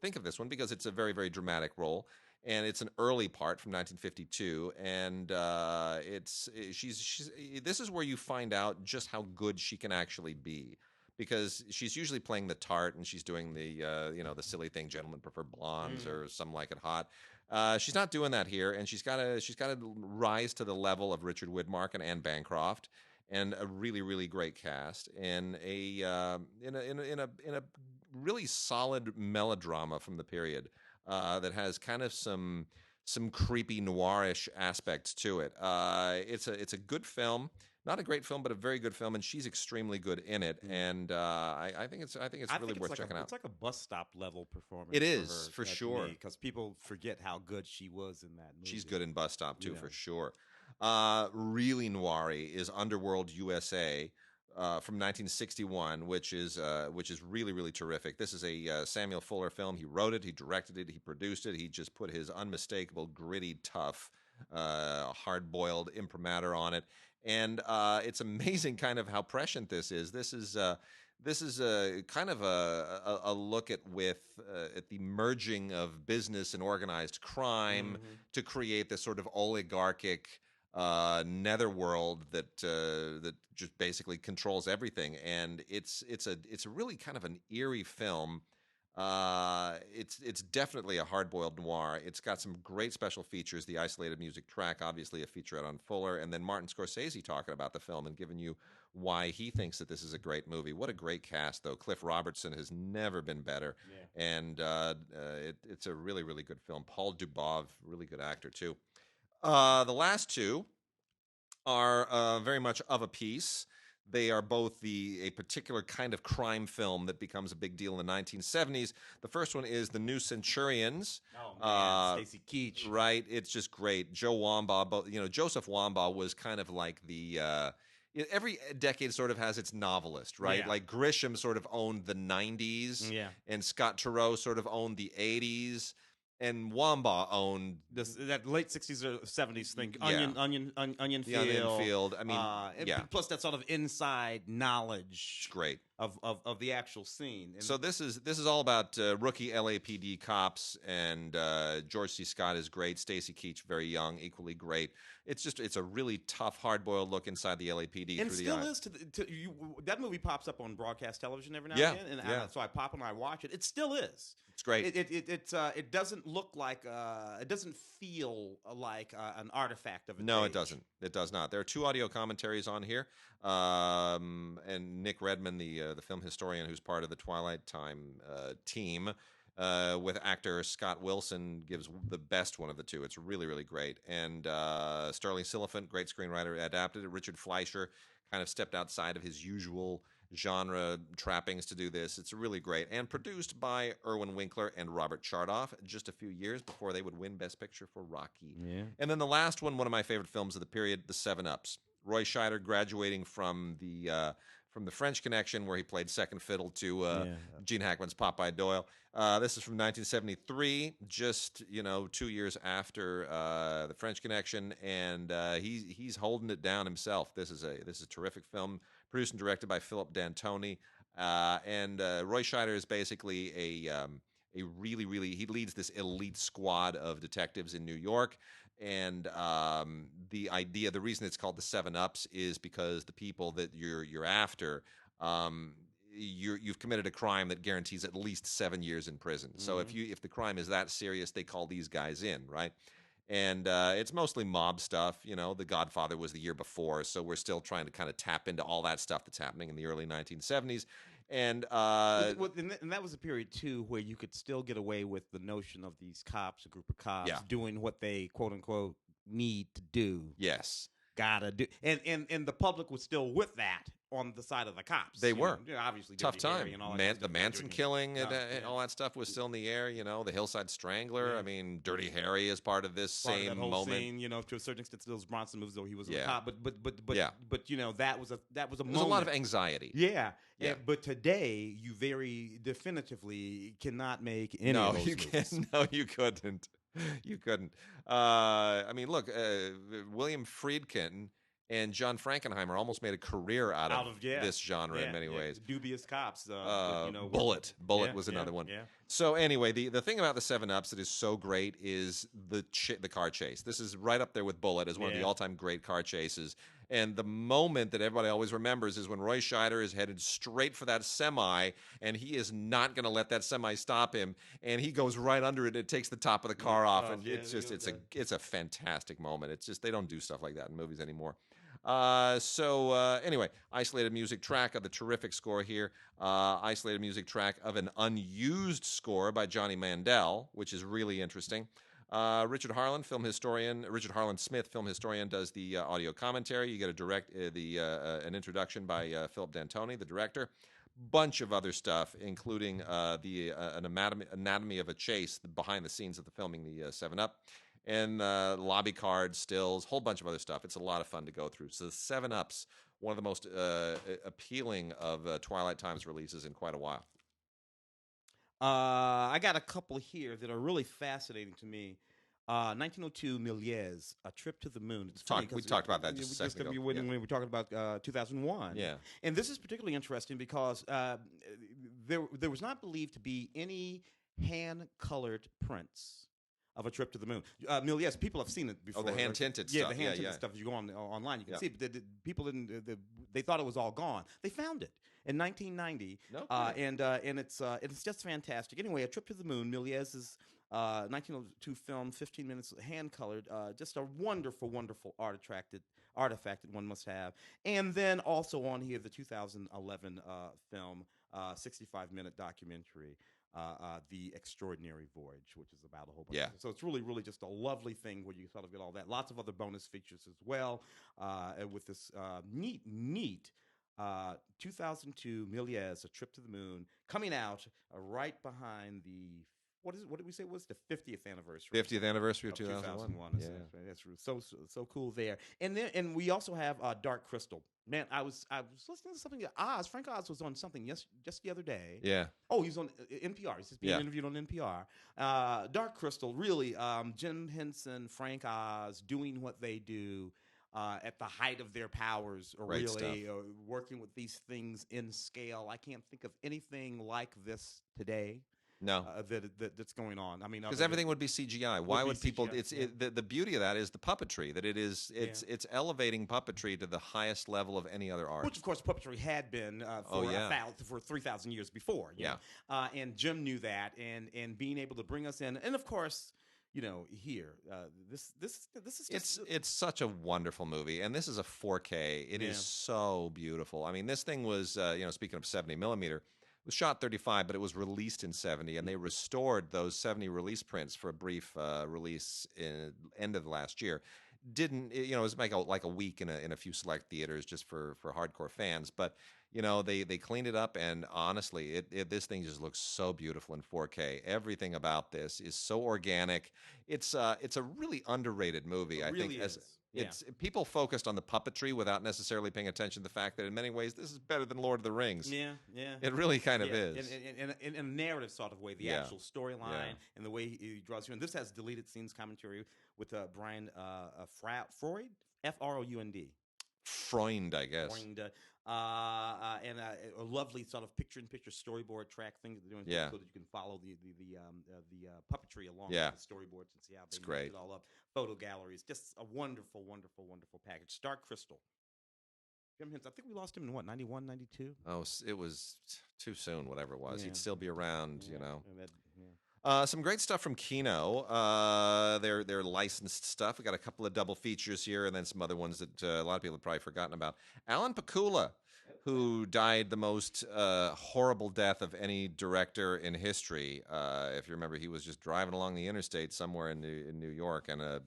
think of this one because it's a very, very dramatic role, and it's an early part from 1952. And this is where you find out just how good she can actually be, because she's usually playing the tart and she's doing the the silly thing, gentlemen prefer blondes or some like it hot. She's not doing that here, and she's got to rise to the level of Richard Widmark and Anne Bancroft, and a really, really great cast, and in a really solid melodrama from the period that has kind of some creepy noirish aspects to it. It's a good film. Not a great film, but a very good film, and she's extremely good in it. And I think it's really worth checking out. It's like a bus stop level performance. It is for sure, because people forget how good she was in that movie. She's good in Bus Stop too, for sure. Really noir is Underworld USA from 1961, which is really, really terrific. This is a Samuel Fuller film. He wrote it, he directed it, he produced it. He just put his unmistakable, gritty, tough, hard-boiled imprimatur on it. And it's amazing kind of how prescient this is. This is this is a kind of a look at the merging of business and organized crime to create this sort of oligarchic netherworld that just basically controls everything. And it's a really kind of an eerie film. It's definitely a hard-boiled noir. It's got some great special features. The isolated music track, obviously a featurette on Fuller, and then Martin Scorsese talking about the film and giving you why he thinks that this is a great movie. What a great cast, though. Cliff Robertson has never been better, and it's a really, really good film. Paul Dubov, really good actor too. The last two are very much of a piece. They are both a particular kind of crime film that becomes a big deal in the 1970s. The first one is The New Centurions. Oh man, Stacy Keach. Right, it's just great. Joe Wambaugh, Joseph Wambaugh was kind of like the every decade sort of has its novelist, right? Yeah. Like Grisham sort of owned the 90s, and Scott Turow sort of owned the 80s. And Wambaugh owned that late 60s or 70s thing. Yeah. Onion the Field. Onion Field. I mean, Plus that sort of inside knowledge. It's great. Of the actual scene. And so this is all about rookie LAPD cops, and George C. Scott is great. Stacy Keach, very young, equally great. It's a really tough, hard-boiled look inside the LAPD. And through still the is that movie pops up on broadcast television every now and then, and so I pop and I watch it. It still is. It's great. It doesn't look like it doesn't feel like an artifact of a No, age. it doesn't. It does not. There are 2 audio commentaries on here, and Nick Redman, the film historian who's part of the Twilight Time team, with actor Scott Wilson, gives the best one of the 2. It's really, really great. And Sterling Silliphant, great screenwriter, adapted it. Richard Fleischer kind of stepped outside of his usual genre trappings to do this. It's really great, and produced by Irwin Winkler and Robert Chardoff just a few years before they would win Best Picture for Rocky. Yeah. And then the last one of my favorite films of the period, The 7-Ups. Roy Scheider graduating from the French Connection, where he played second fiddle to Gene Hackman's Popeye Doyle. This is from 1973, just 2 years after the French Connection, and he's holding it down himself. This is a terrific film, produced and directed by Philip D'Antoni, and Roy Scheider is basically a really, really, he leads this elite squad of detectives in New York. And the reason it's called the 7-Ups is because the people that you're after, you've committed a crime that guarantees at least 7 years in prison. So if the crime is that serious, they call these guys in, right? And it's mostly mob stuff. The Godfather was the year before, so we're still trying to kind of tap into all that stuff that's happening in the early 1970s. And and that was a period too where you could still get away with the notion of these cops, a group of cops, doing what they quote unquote need to do. Yes, gotta do, and the public was still with that on the side of the cops. They were obviously tough time. And all The Manson killing and all that stuff was still in the air. The Hillside Strangler. I mean, Dirty Harry is part of this same of that whole moment. Scene, to a certain extent, those Bronson moves though he was a cop, but that was a There moment. was a lot of anxiety. Yeah. But today you very definitively cannot make any of those moves. No, you couldn't. You couldn't. I mean, look, William Friedkin and John Frankenheimer almost made a career out of this genre in many ways. Dubious cops. Bullet was another one. Yeah. So anyway, the thing about the 7-Ups that is so great is the car chase. This is right up there with Bullet as one of the all-time great car chases. And the moment that everybody always remembers is when Roy Scheider is headed straight for that semi, and he is not going to let that semi stop him, and he goes right under it. And it takes the top of the car off, and it's a fantastic moment. It's just they don't do stuff like that in movies anymore. Anyway, isolated music track of the terrific score here. Isolated music track of an unused score by Johnny Mandel, which is really interesting. Richard Harlan Smith, film historian, does the audio commentary. You get an introduction by Philip D'Antoni, the director. Bunch of other stuff, including an anatomy of a chase, behind the scenes of the filming, the 7-Up, and lobby cards, stills, whole bunch of other stuff. It's a lot of fun to go through. So the 7-Ups, one of the most appealing of Twilight Time's releases in quite a while. I got a couple here that are really fascinating to me. 1902, Méliès, A Trip to the Moon. It's funny We talked about that just a second ago. When we were talking about 2001. Yeah. And this is particularly interesting because there was not believed to be any hand-colored prints of A Trip to the Moon. Méliès, people have seen it before. Oh, the hand-tinted stuff. stuff. Yeah, the hand-tinted stuff. If you go online, you can see it. But people didn't. They thought it was all gone. They found it in 1990, and it's just fantastic. Anyway, A Trip to the Moon, Méliès's 1902 film, 15 minutes, hand-colored, just a wonderful, wonderful artifact that one must have. And then also on here, the 2011 film, 65-minute documentary, The Extraordinary Voyage, which is about a whole bunch of. So it's really, really just a lovely thing where you sort of get all that. Lots of other bonus features as well, with this neat 2002 Méliès, A Trip to the Moon, coming out right behind the. What did we say was the 50th anniversary? 50th anniversary of 2001. Yeah. That's so cool there. And we also have Dark Crystal. Man, I was listening to something. Frank Oz was on something just the other day. Yeah. Oh, he was on NPR. He's just being interviewed on NPR. Dark Crystal, really, Jim Henson, Frank Oz doing what they do at the height of their powers, or really working with these things in scale. I can't think of anything like this today. No, that's going on. I mean, because everything would be CGI. Why would people? CGI, the beauty of that is the puppetry. That it's elevating puppetry to the highest level of any other art. Which, of course, puppetry had been for 3,000 years before. And Jim knew that, and being able to bring us in, and of course, here, this is just, it's such a wonderful movie, and this is a 4K. It is so beautiful. I mean, this thing was speaking of 70 millimeter. Was shot 35, but it was released in 70, and they restored those 70 release prints for a brief release in end of last year. It was like a week in a few select theaters just for hardcore fans, but they cleaned it up, and honestly, this thing just looks so beautiful in 4K. Everything about this is so organic. It's a really underrated movie. I think it's people focused on the puppetry without necessarily paying attention to the fact that in many ways this is better than Lord of the Rings. Yeah. It really kind of is. In a narrative sort of way, the actual storyline and the way he draws you in. This has deleted scenes commentary with Brian Freund, Fround. Freund, I guess. Freund, and a lovely sort of picture-in-picture storyboard track thing that they're doing, so that you can follow the puppetry along with the storyboards and see how they mix it all up. Photo galleries, just a wonderful, wonderful, wonderful package. Dark Crystal. Jim Henson, I think we lost him in 91, 92? Oh, it was too soon, whatever it was. He'd still be around, Some great stuff from Kino. Their licensed stuff. We got a couple of double features here, and then some other ones that a lot of people have probably forgotten about. Alan Pakula, who died the most horrible death of any director in history. If you remember, he was just driving along the interstate somewhere in New York, and a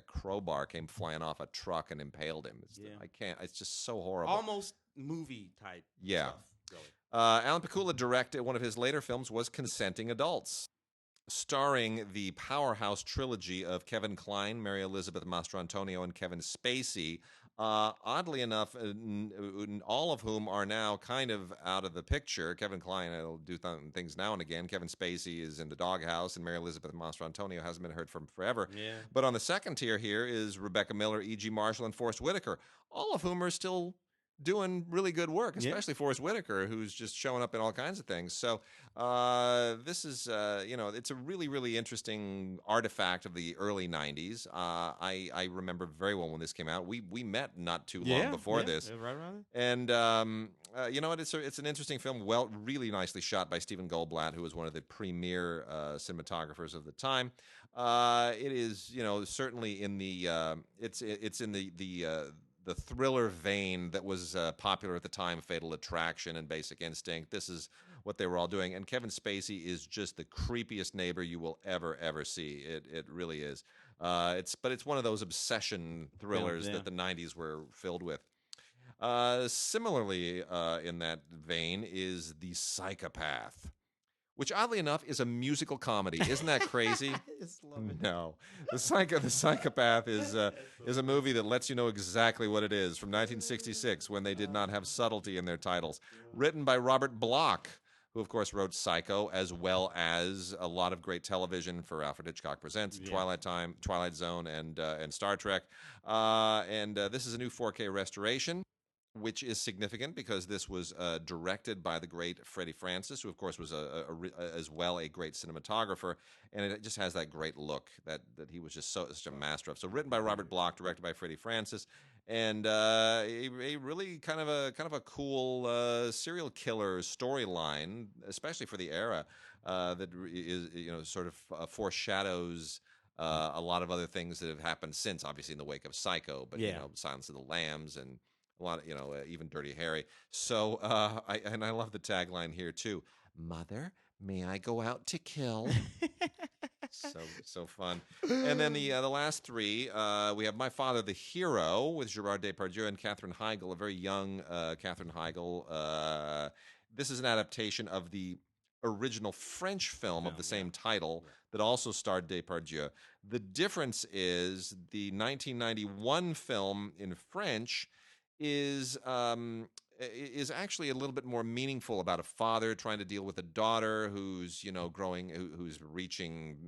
crowbar came flying off a truck and impaled him. It's just so horrible. Almost movie type stuff. Really. Alan Pakula directed one of his later films was Consenting Adults, starring the powerhouse trilogy of Kevin Kline, Mary Elizabeth Mastrantonio, and Kevin Spacey. Oddly enough, all of whom are now kind of out of the picture. Kevin Kline will do things now and again. Kevin Spacey is in The Doghouse, and Mary Elizabeth Mastrantonio hasn't been heard from forever. Yeah. But on the second tier here is Rebecca Miller, E.G. Marshall, and Forrest Whitaker, all of whom are still doing really good work, especially Forrest Whitaker, who's just showing up in all kinds of things. So this is, it's a really, really interesting artifact of the early 90s. I remember very well when this came out. We met not too long before this. Right around it. And you know what? It's an interesting film, really nicely shot by Stephen Goldblatt, who was one of the premier cinematographers of the time. It is, certainly in the it's in the thriller vein that was popular at the time, Fatal Attraction and Basic Instinct. This is what they were all doing. And Kevin Spacey is just the creepiest neighbor you will ever see. It really is. But it's one of those obsession thrillers that the 90s were filled with. Similarly, in that vein is The Psychopath, which oddly enough is a musical comedy. Isn't that crazy? I just love it. No. The Psychopath is a movie that lets you know exactly what it is, from 1966, when they did not have subtlety in their titles. Written by Robert Bloch, who of course wrote Psycho, as well as a lot of great television for Alfred Hitchcock Presents, Twilight Time, Twilight Zone, and Star Trek. This is a new 4K restoration, which is significant because this was directed by the great Freddie Francis, who of course was as well a great cinematographer, and it just has that great look that he was just such a master of. So written by Robert Bloch, directed by Freddie Francis, and a really kind of a cool serial killer storyline, especially for the era, that is sort of foreshadows a lot of other things that have happened since, obviously in the wake of Psycho, but Silence of the Lambs and a lot of, even Dirty Harry. So I love the tagline here too. Mother, may I go out to kill? So fun. And then the last three, we have My Father the Hero with Gerard Depardieu and Katherine Heigl, a very young Katherine Heigl. This is an adaptation of the original French film of the same title that also starred Depardieu. The difference is the 1991 film in French is actually a little bit more meaningful, about a father trying to deal with a daughter who's growing, who's reaching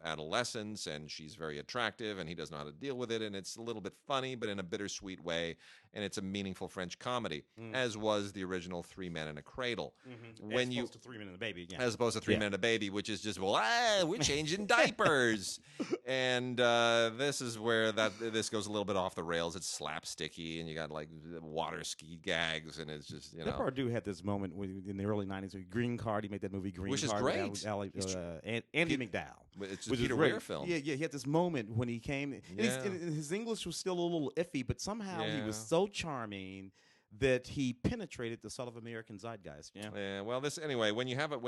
adolescence, and she's very attractive, and he doesn't know how to deal with it, and it's a little bit funny, but in a bittersweet way, and it's a meaningful French comedy, as was the original Three Men and a Cradle. As opposed to Three Men and a Baby, as opposed to Three Men and a Baby, which is just we're changing diapers, and this is where this goes a little bit off the rails. It's slapsticky, and you got like water ski gags, and it's just Depardieu had this moment in the early '90s with Green Card. He made that movie Green Card, which is great. Andy McDowell. It's a Peter Weir film. Yeah, he had this moment when he came. And his English was still a little iffy, but somehow he was so charming that he penetrated the sort of American zeitgeist. Yeah. Well, anyway. When you have an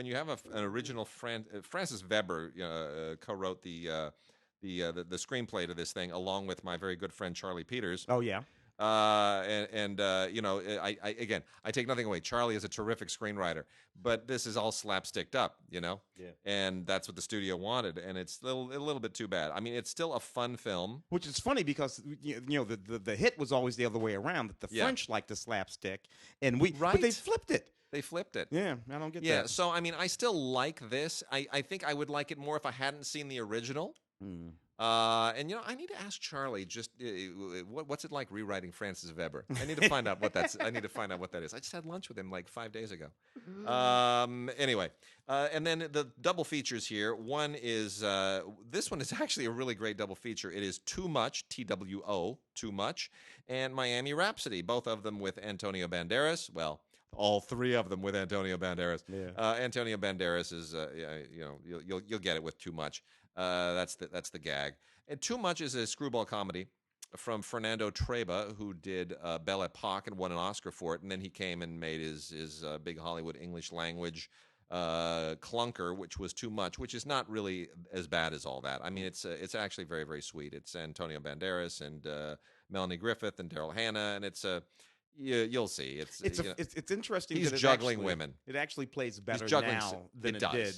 original Francis Weber co-wrote the screenplay to this thing, along with my very good friend Charlie Peters. Oh yeah. I take nothing away. Charlie is a terrific screenwriter, but this is all slapsticked up, and that's what the studio wanted, and it's a little bit too bad. I mean, it's still a fun film, which is funny because the hit was always the other way around. That the French liked the slapstick, and but they flipped it. Yeah, I don't get that. Yeah, so I mean, I still like this. I think I would like it more if I hadn't seen the original. And I need to ask Charlie just what's it like rewriting Francis Weber. I need to find out what that's. I need to find out what that is. I just had lunch with him like 5 days ago. Anyway, and then the double features here. One is this one is actually a really great double feature. It is Too Much, TWO, Too Much, and Miami Rhapsody. Both of them with Antonio Banderas. Well, all three of them with Antonio Banderas. Antonio Banderas is you'll get it with Too Much. That's the gag. And Too Much is a screwball comedy from Fernando Treba, who did Belle Epoque and won an Oscar for it, and then he came and made his big Hollywood English language clunker, which was Too Much, which is not really as bad as all that. I mean, it's actually very, very sweet. It's Antonio Banderas and Melanie Griffith and Daryl Hannah, and it's you'll see. It's interesting. He's juggling women. It actually plays better now than it did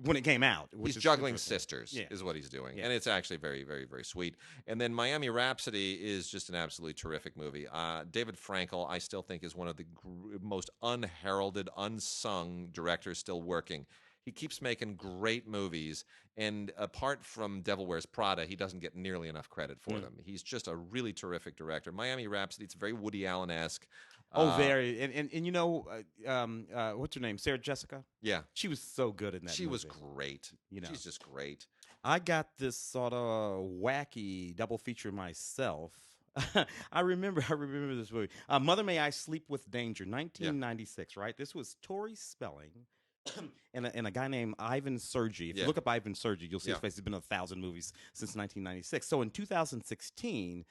when it came out. He's juggling sisters, is what he's doing. And it's actually very, very, very sweet. And then Miami Rhapsody is just an absolutely terrific movie. David Frankel, I still think, is one of the most unheralded, unsung directors still working. He keeps making great movies, and apart from Devil Wears Prada, he doesn't get nearly enough credit for them. He's just a really terrific director. Miami Rhapsody, it's very Woody Allen-esque. Very. And what's her name? Sarah Jessica? Yeah. She was so good in that movie. She was great. She's just great. I got this sort of wacky double feature myself. I remember this movie. Mother May I Sleep with Danger, 1996, right? This was Tori Spelling and a guy named Ivan Sergi. If you look up Ivan Sergi, you'll see his face. He's been in 1,000 movies since 1996. So in 2016,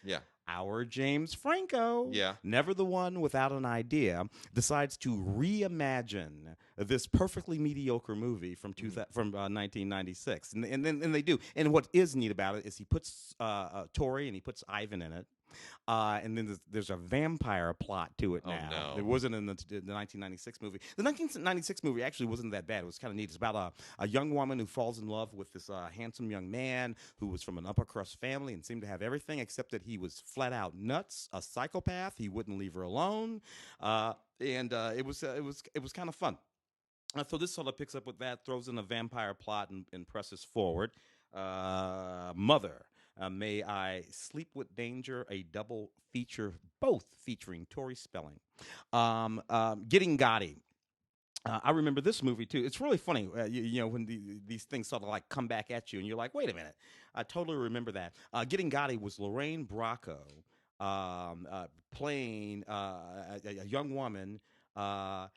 our James Franco, never the one without an idea, decides to reimagine this perfectly mediocre movie from 1996. And then they do. And what is neat about it is he puts Tori and he puts Ivan in it. And then there's a vampire plot to it now. Oh, no. It wasn't in the 1996 movie. The 1996 movie actually wasn't that bad. It was kind of neat. It's about a young woman who falls in love with this handsome young man who was from an upper crust family and seemed to have everything except that he was flat out nuts, a psychopath. He wouldn't leave her alone, and it was kind of fun. So this sort of picks up with that, throws in a vampire plot, and presses forward. Mother, May I Sleep with Danger, a double feature, both featuring Tori Spelling. Getting Gotti. I remember this movie too. It's really funny, you know, when these things sort of like come back at you, and you're like, "Wait a minute!" I totally remember that. Getting Gotti was Lorraine Bracco playing a young woman, a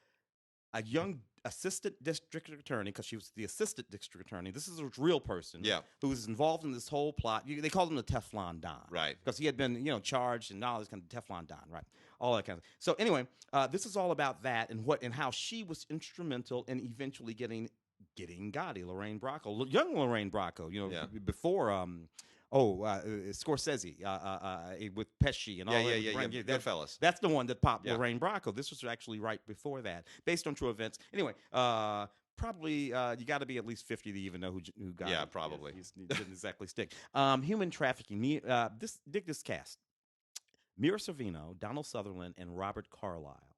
young assistant district attorney, because she was the assistant district attorney. This is a real person, who was involved in this whole plot. They called him the Teflon Don, right? Because he had been, you know, charged and all this kind of Teflon Don, right? All that kind of. So anyway, this is all about that and how she was instrumental in eventually getting Gotti, Lorraine Bracco, young Lorraine Bracco, you know, before Scorsese with Pesci and all that. Yeah. Goodfellas. That's the one that popped Lorraine Bracco. This was actually right before that, based on true events. Anyway, probably you got to be at least 50 to even know who got it. Yeah, probably. He didn't exactly stick. Human Trafficking. Dig this cast. Mira Sorvino, Donald Sutherland, and Robert Carlyle.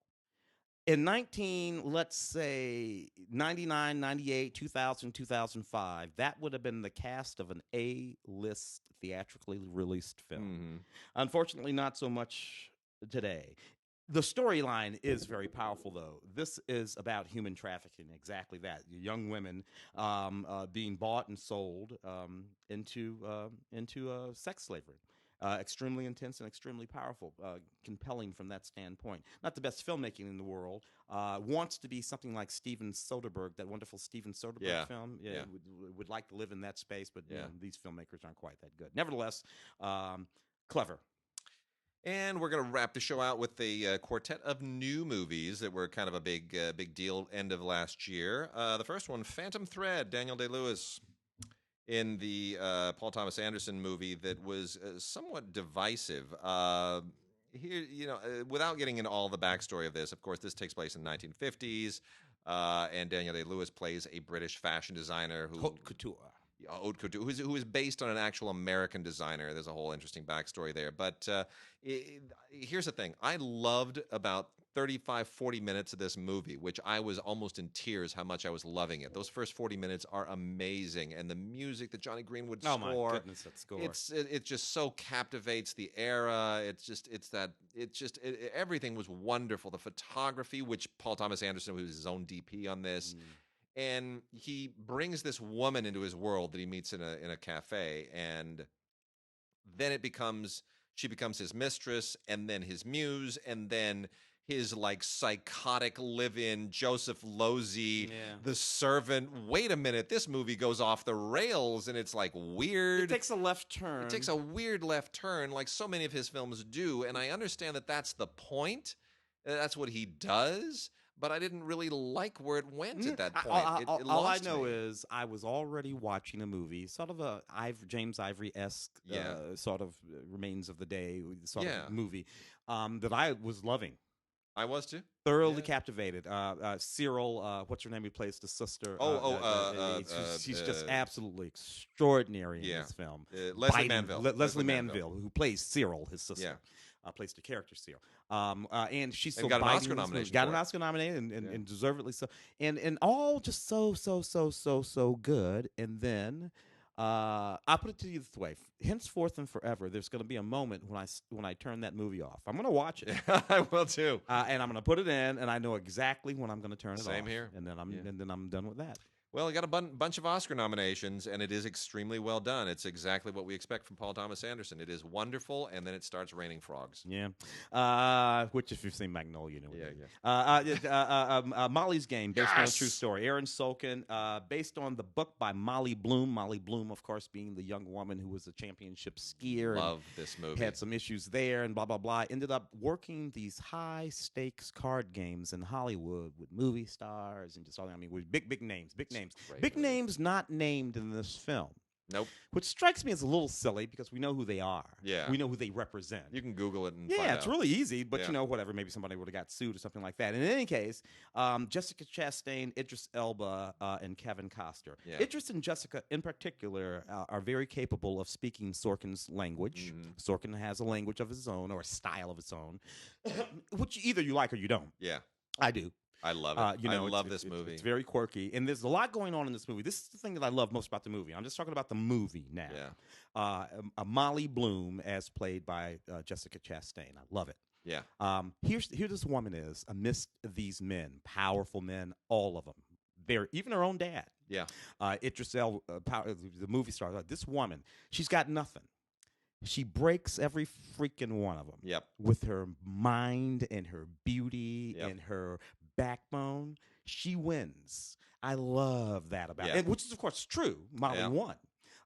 In let's say 99, 98, 2000, 2005, that would have been the cast of an A-list theatrically released film. Mm-hmm. Unfortunately, not so much today. The storyline is very powerful, though. This is about human trafficking, exactly that. Young women being bought and sold into sex slavery. Extremely intense and extremely powerful, compelling from that standpoint. Not the best filmmaking in the world. Wants to be something like Steven Soderbergh, that wonderful Steven Soderbergh film. Would like to live in that space, but you know, these filmmakers aren't quite that good. Nevertheless, clever. And we're going to wrap the show out with a quartet of new movies that were kind of a big deal end of last year. The first one, Phantom Thread, Daniel Day-Lewis, in the Paul Thomas Anderson movie that was somewhat divisive. Here, you know, without getting into all the backstory of this, of course, this takes place in the 1950s, and Daniel Day-Lewis plays a British fashion designer Haute couture. Haute couture, who is based on an actual American designer. There's a whole interesting backstory there. But here's the thing. I loved about 35, 40 minutes of this movie, which I was almost in tears how much I was loving it. Those first 40 minutes are amazing. And the music that Johnny Greenwood score. Oh, my goodness, that score. It just so captivates the era. Everything was wonderful. The photography, which Paul Thomas Anderson, who was his own DP on this, and he brings this woman into his world that he meets in a cafe, and then she becomes his mistress, and then his muse, and then his like psychotic live-in Joseph Losey, the servant. Wait a minute, this movie goes off the rails, and it's like weird. It takes a left turn. It takes a weird left turn, like so many of his films do, and I understand that that's the point. That's what he does. But I didn't really like where it went at that point. All I know is I was already watching a movie, sort of a James Ivory-esque sort of Remains of the Day sort of movie that I was loving. I was too. Thoroughly captivated. Cyril, what's her name? Who plays the sister? She's just absolutely extraordinary in this film. Leslie Manville. Leslie Manville, who plays Cyril, his sister. Plays the character Cyril. And she's so got an Oscar nomination. Got an Oscar nomination and deservedly so. And all just so good. And then I'll put it to you this way: henceforth and forever, there's going to be a moment when I turn that movie off. I'm going to watch it. I will too. And I'm going to put it in, and I know exactly when I'm going to turn it off. Same here. And then I'm done with that. Well, it got a bunch of Oscar nominations, and it is extremely well done. It's exactly what we expect from Paul Thomas Anderson. It is wonderful, and then it starts raining frogs. Yeah. Which, if you've seen Magnolia, you know. Molly's Game, based on a true story. Aaron Sorkin, based on the book by Molly Bloom. Molly Bloom, of course, being the young woman who was a championship skier. Love this movie. Had some issues there and blah, blah, blah. Ended up working these high-stakes card games in Hollywood with movie stars and just all that. I mean, with big names. Big names not named in this film. Nope. Which strikes me as a little silly because we know who they are. Yeah. We know who they represent. You can Google it and find out. It's really easy, but you know, whatever. Maybe somebody would have got sued or something like that. In any case, Jessica Chastain, Idris Elba, and Kevin Costner. Yeah. Idris and Jessica, in particular, are very capable of speaking Sorkin's language. Sorkin has a language of his own or a style of his own, which either you like or you don't. Yeah. I do. I love it. I love this movie. It's very quirky, and there's a lot going on in this movie. This is the thing that I love most about the movie. I'm just talking about the movie now. Yeah. Molly Bloom, as played by Jessica Chastain. I love it. Yeah. Here this woman is amidst these men, powerful men, all of them. Even her own dad. Yeah. Idris Elba, the movie star. This woman, she's got nothing. She breaks every freaking one of them. Yep. With her mind and her beauty and her backbone, she wins. I love that about it, which is of course true. Molly won,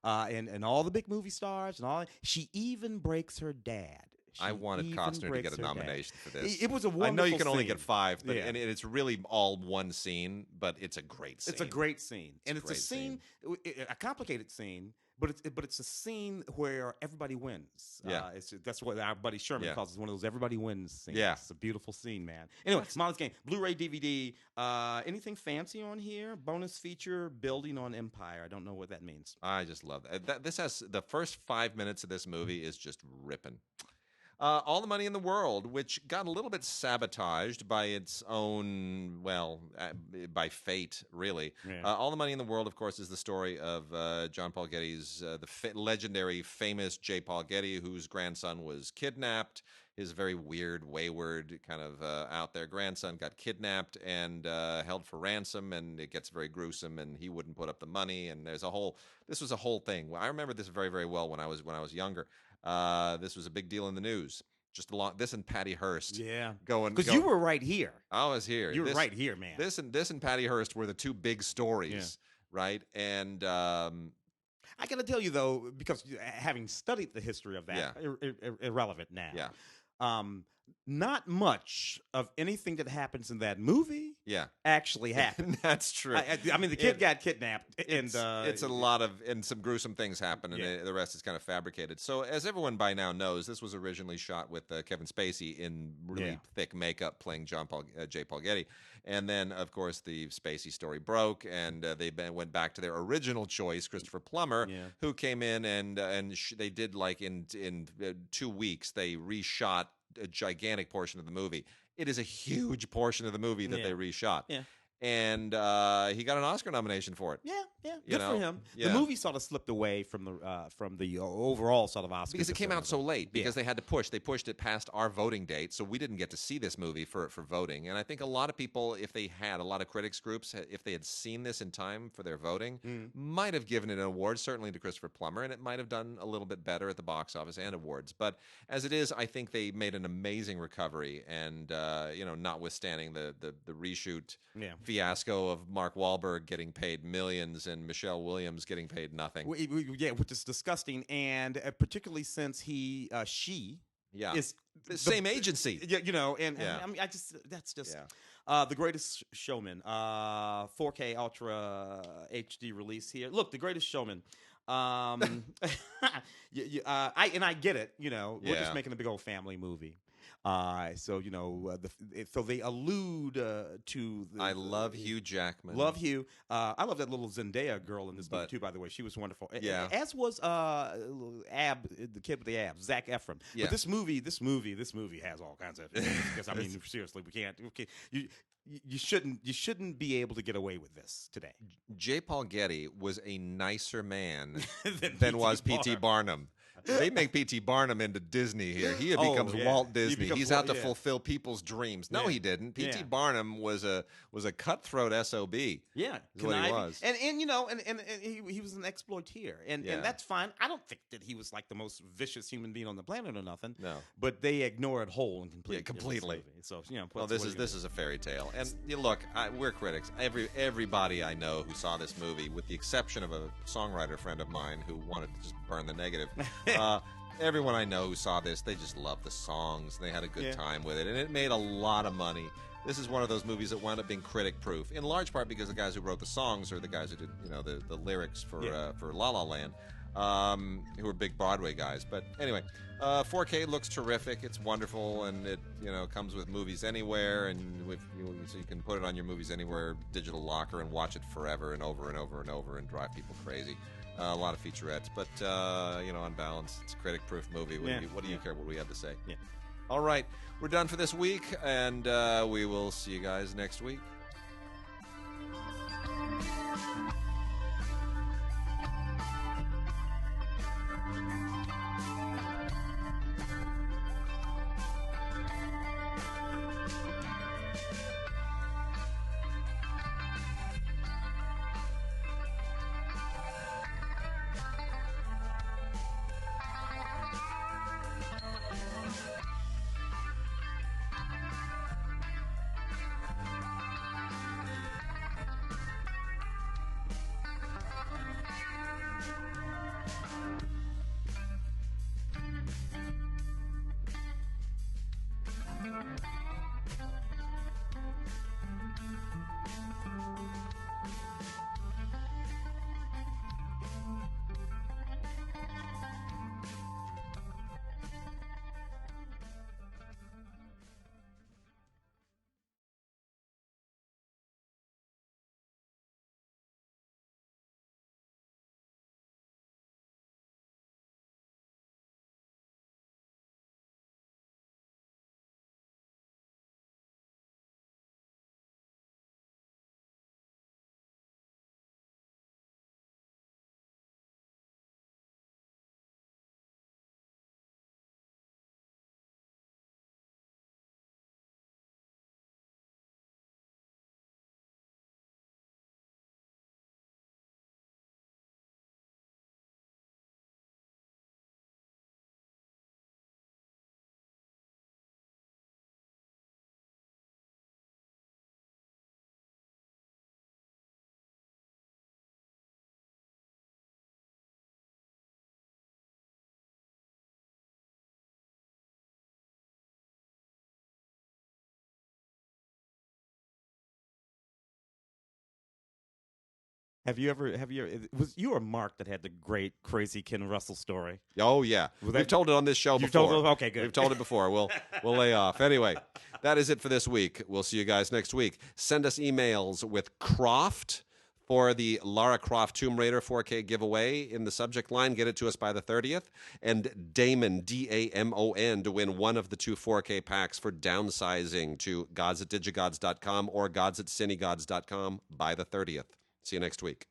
and all the big movie stars and all. She even breaks her dad. I wanted Costner to get a nomination for this. It was a wonderful I know you can scene. only get 5, but and it's really all one scene, but it's a great scene. It's a great scene, and it's a scene, a complicated scene, but it's a scene where everybody wins. Yeah, that's what our buddy Sherman calls it, one of those everybody wins scenes. Yeah, it's a beautiful scene, man. Anyway, Molly's Game, Blu-ray, DVD. Anything fancy on here? Bonus feature, building on Empire. I don't know what that means. I just love that. This has the first 5 minutes of this movie is just ripping. All the Money in the World, which got a little bit sabotaged by its own, by fate, really. Yeah. All the Money in the World, of course, is the story of John Paul Getty's, legendary, famous J. Paul Getty, whose grandson was kidnapped. His very weird, wayward, kind of out there grandson got kidnapped and held for ransom, and it gets very gruesome, and he wouldn't put up the money, and this was a whole thing. I remember this very, very well when I was younger. This was a big deal in the news. Just this and Patty Hearst. Yeah, because you were right here. I was here. You were right here, man. This and Patty Hearst were the two big stories, right? And I got to tell you though, because having studied the history of that, irrelevant now. Yeah. Not much of anything that happens in that movie actually happened. That's true. I mean, the kid got kidnapped, and it's a lot of, and some gruesome things happen, and the rest is kind of fabricated. So, as everyone by now knows, this was originally shot with Kevin Spacey in really thick makeup playing J. Paul Getty. And then, of course, the Spacey story broke, and they went back to their original choice, Christopher Plummer, who came in and they did, like, in 2 weeks, they reshot a gigantic portion of the movie. It is a huge portion of the movie that they reshot. Yeah. And he got an Oscar nomination for it. Yeah, good for him. Yeah. The movie sort of slipped away from the overall sort of Oscar because it came out so late. Because they had to push. They pushed it past our voting date, so we didn't get to see this movie for voting. And I think a lot of people, a lot of critics groups, if they had seen this in time for their voting, might have given it an award, certainly to Christopher Plummer, and it might have done a little bit better at the box office and awards. But as it is, I think they made an amazing recovery, and notwithstanding the reshoot fiasco of Mark Wahlberg getting paid millions and Michelle Williams getting paid nothing. Which is disgusting, and particularly since she is the same agency. I mean, that's just The Greatest Showman, 4K Ultra HD release here. Look, The Greatest Showman. I get it. We're just making a big old family movie. So they allude to. I love Hugh Jackman. Love Hugh. I love that little Zendaya girl in this movie too. By the way, she was wonderful. Yeah. As was the kid with the abs, Zac Efron. Yeah. But this movie has all kinds of. Because I mean, seriously, we can't. You shouldn't be able to get away with this today. J. Paul Getty was a nicer man than was P.T. Barnum. They make P.T. Barnum into Disney here. He becomes Walt Disney. He's out to fulfill people's dreams. No, he didn't. P.T. Barnum was a cutthroat SOB. Yeah, is what he was. And he was an exploiter, and that's fine. I don't think that he was like the most vicious human being on the planet or nothing. No, but they ignore it whole and completely. Yeah, completely. So well, this is a fairy tale. And look, we're critics. Everybody I know who saw this movie, with the exception of a songwriter friend of mine who wanted to just burn the negative. Everyone I know who saw this, they just loved the songs. And they had a good time with it, and it made a lot of money. This is one of those movies that wound up being critic-proof, in large part because the guys who wrote the songs are the guys who did the lyrics for La La Land, who are big Broadway guys. But anyway, 4K looks terrific. It's wonderful, and it comes with Movies Anywhere, and so you can put it on your Movies Anywhere digital locker and watch it forever and over and over and over and drive people crazy. A lot of featurettes, but on balance, it's a critic-proof movie. What do you care what we have to say? Yeah. All right, we're done for this week, and we will see you guys next week. Was you or Mark that had the great crazy Ken Russell story? Oh yeah, we've told it on this show before. Okay, good. We've told it before. We'll lay off. Anyway, that is it for this week. We'll see you guys next week. Send us emails with Croft for the Lara Croft Tomb Raider 4K giveaway in the subject line. Get it to us by the 30th. And Damon, Damon, to win one of the 2 4K packs for downsizing to gods@digigods.com or gods@cinegods.com by the 30th. See you next week.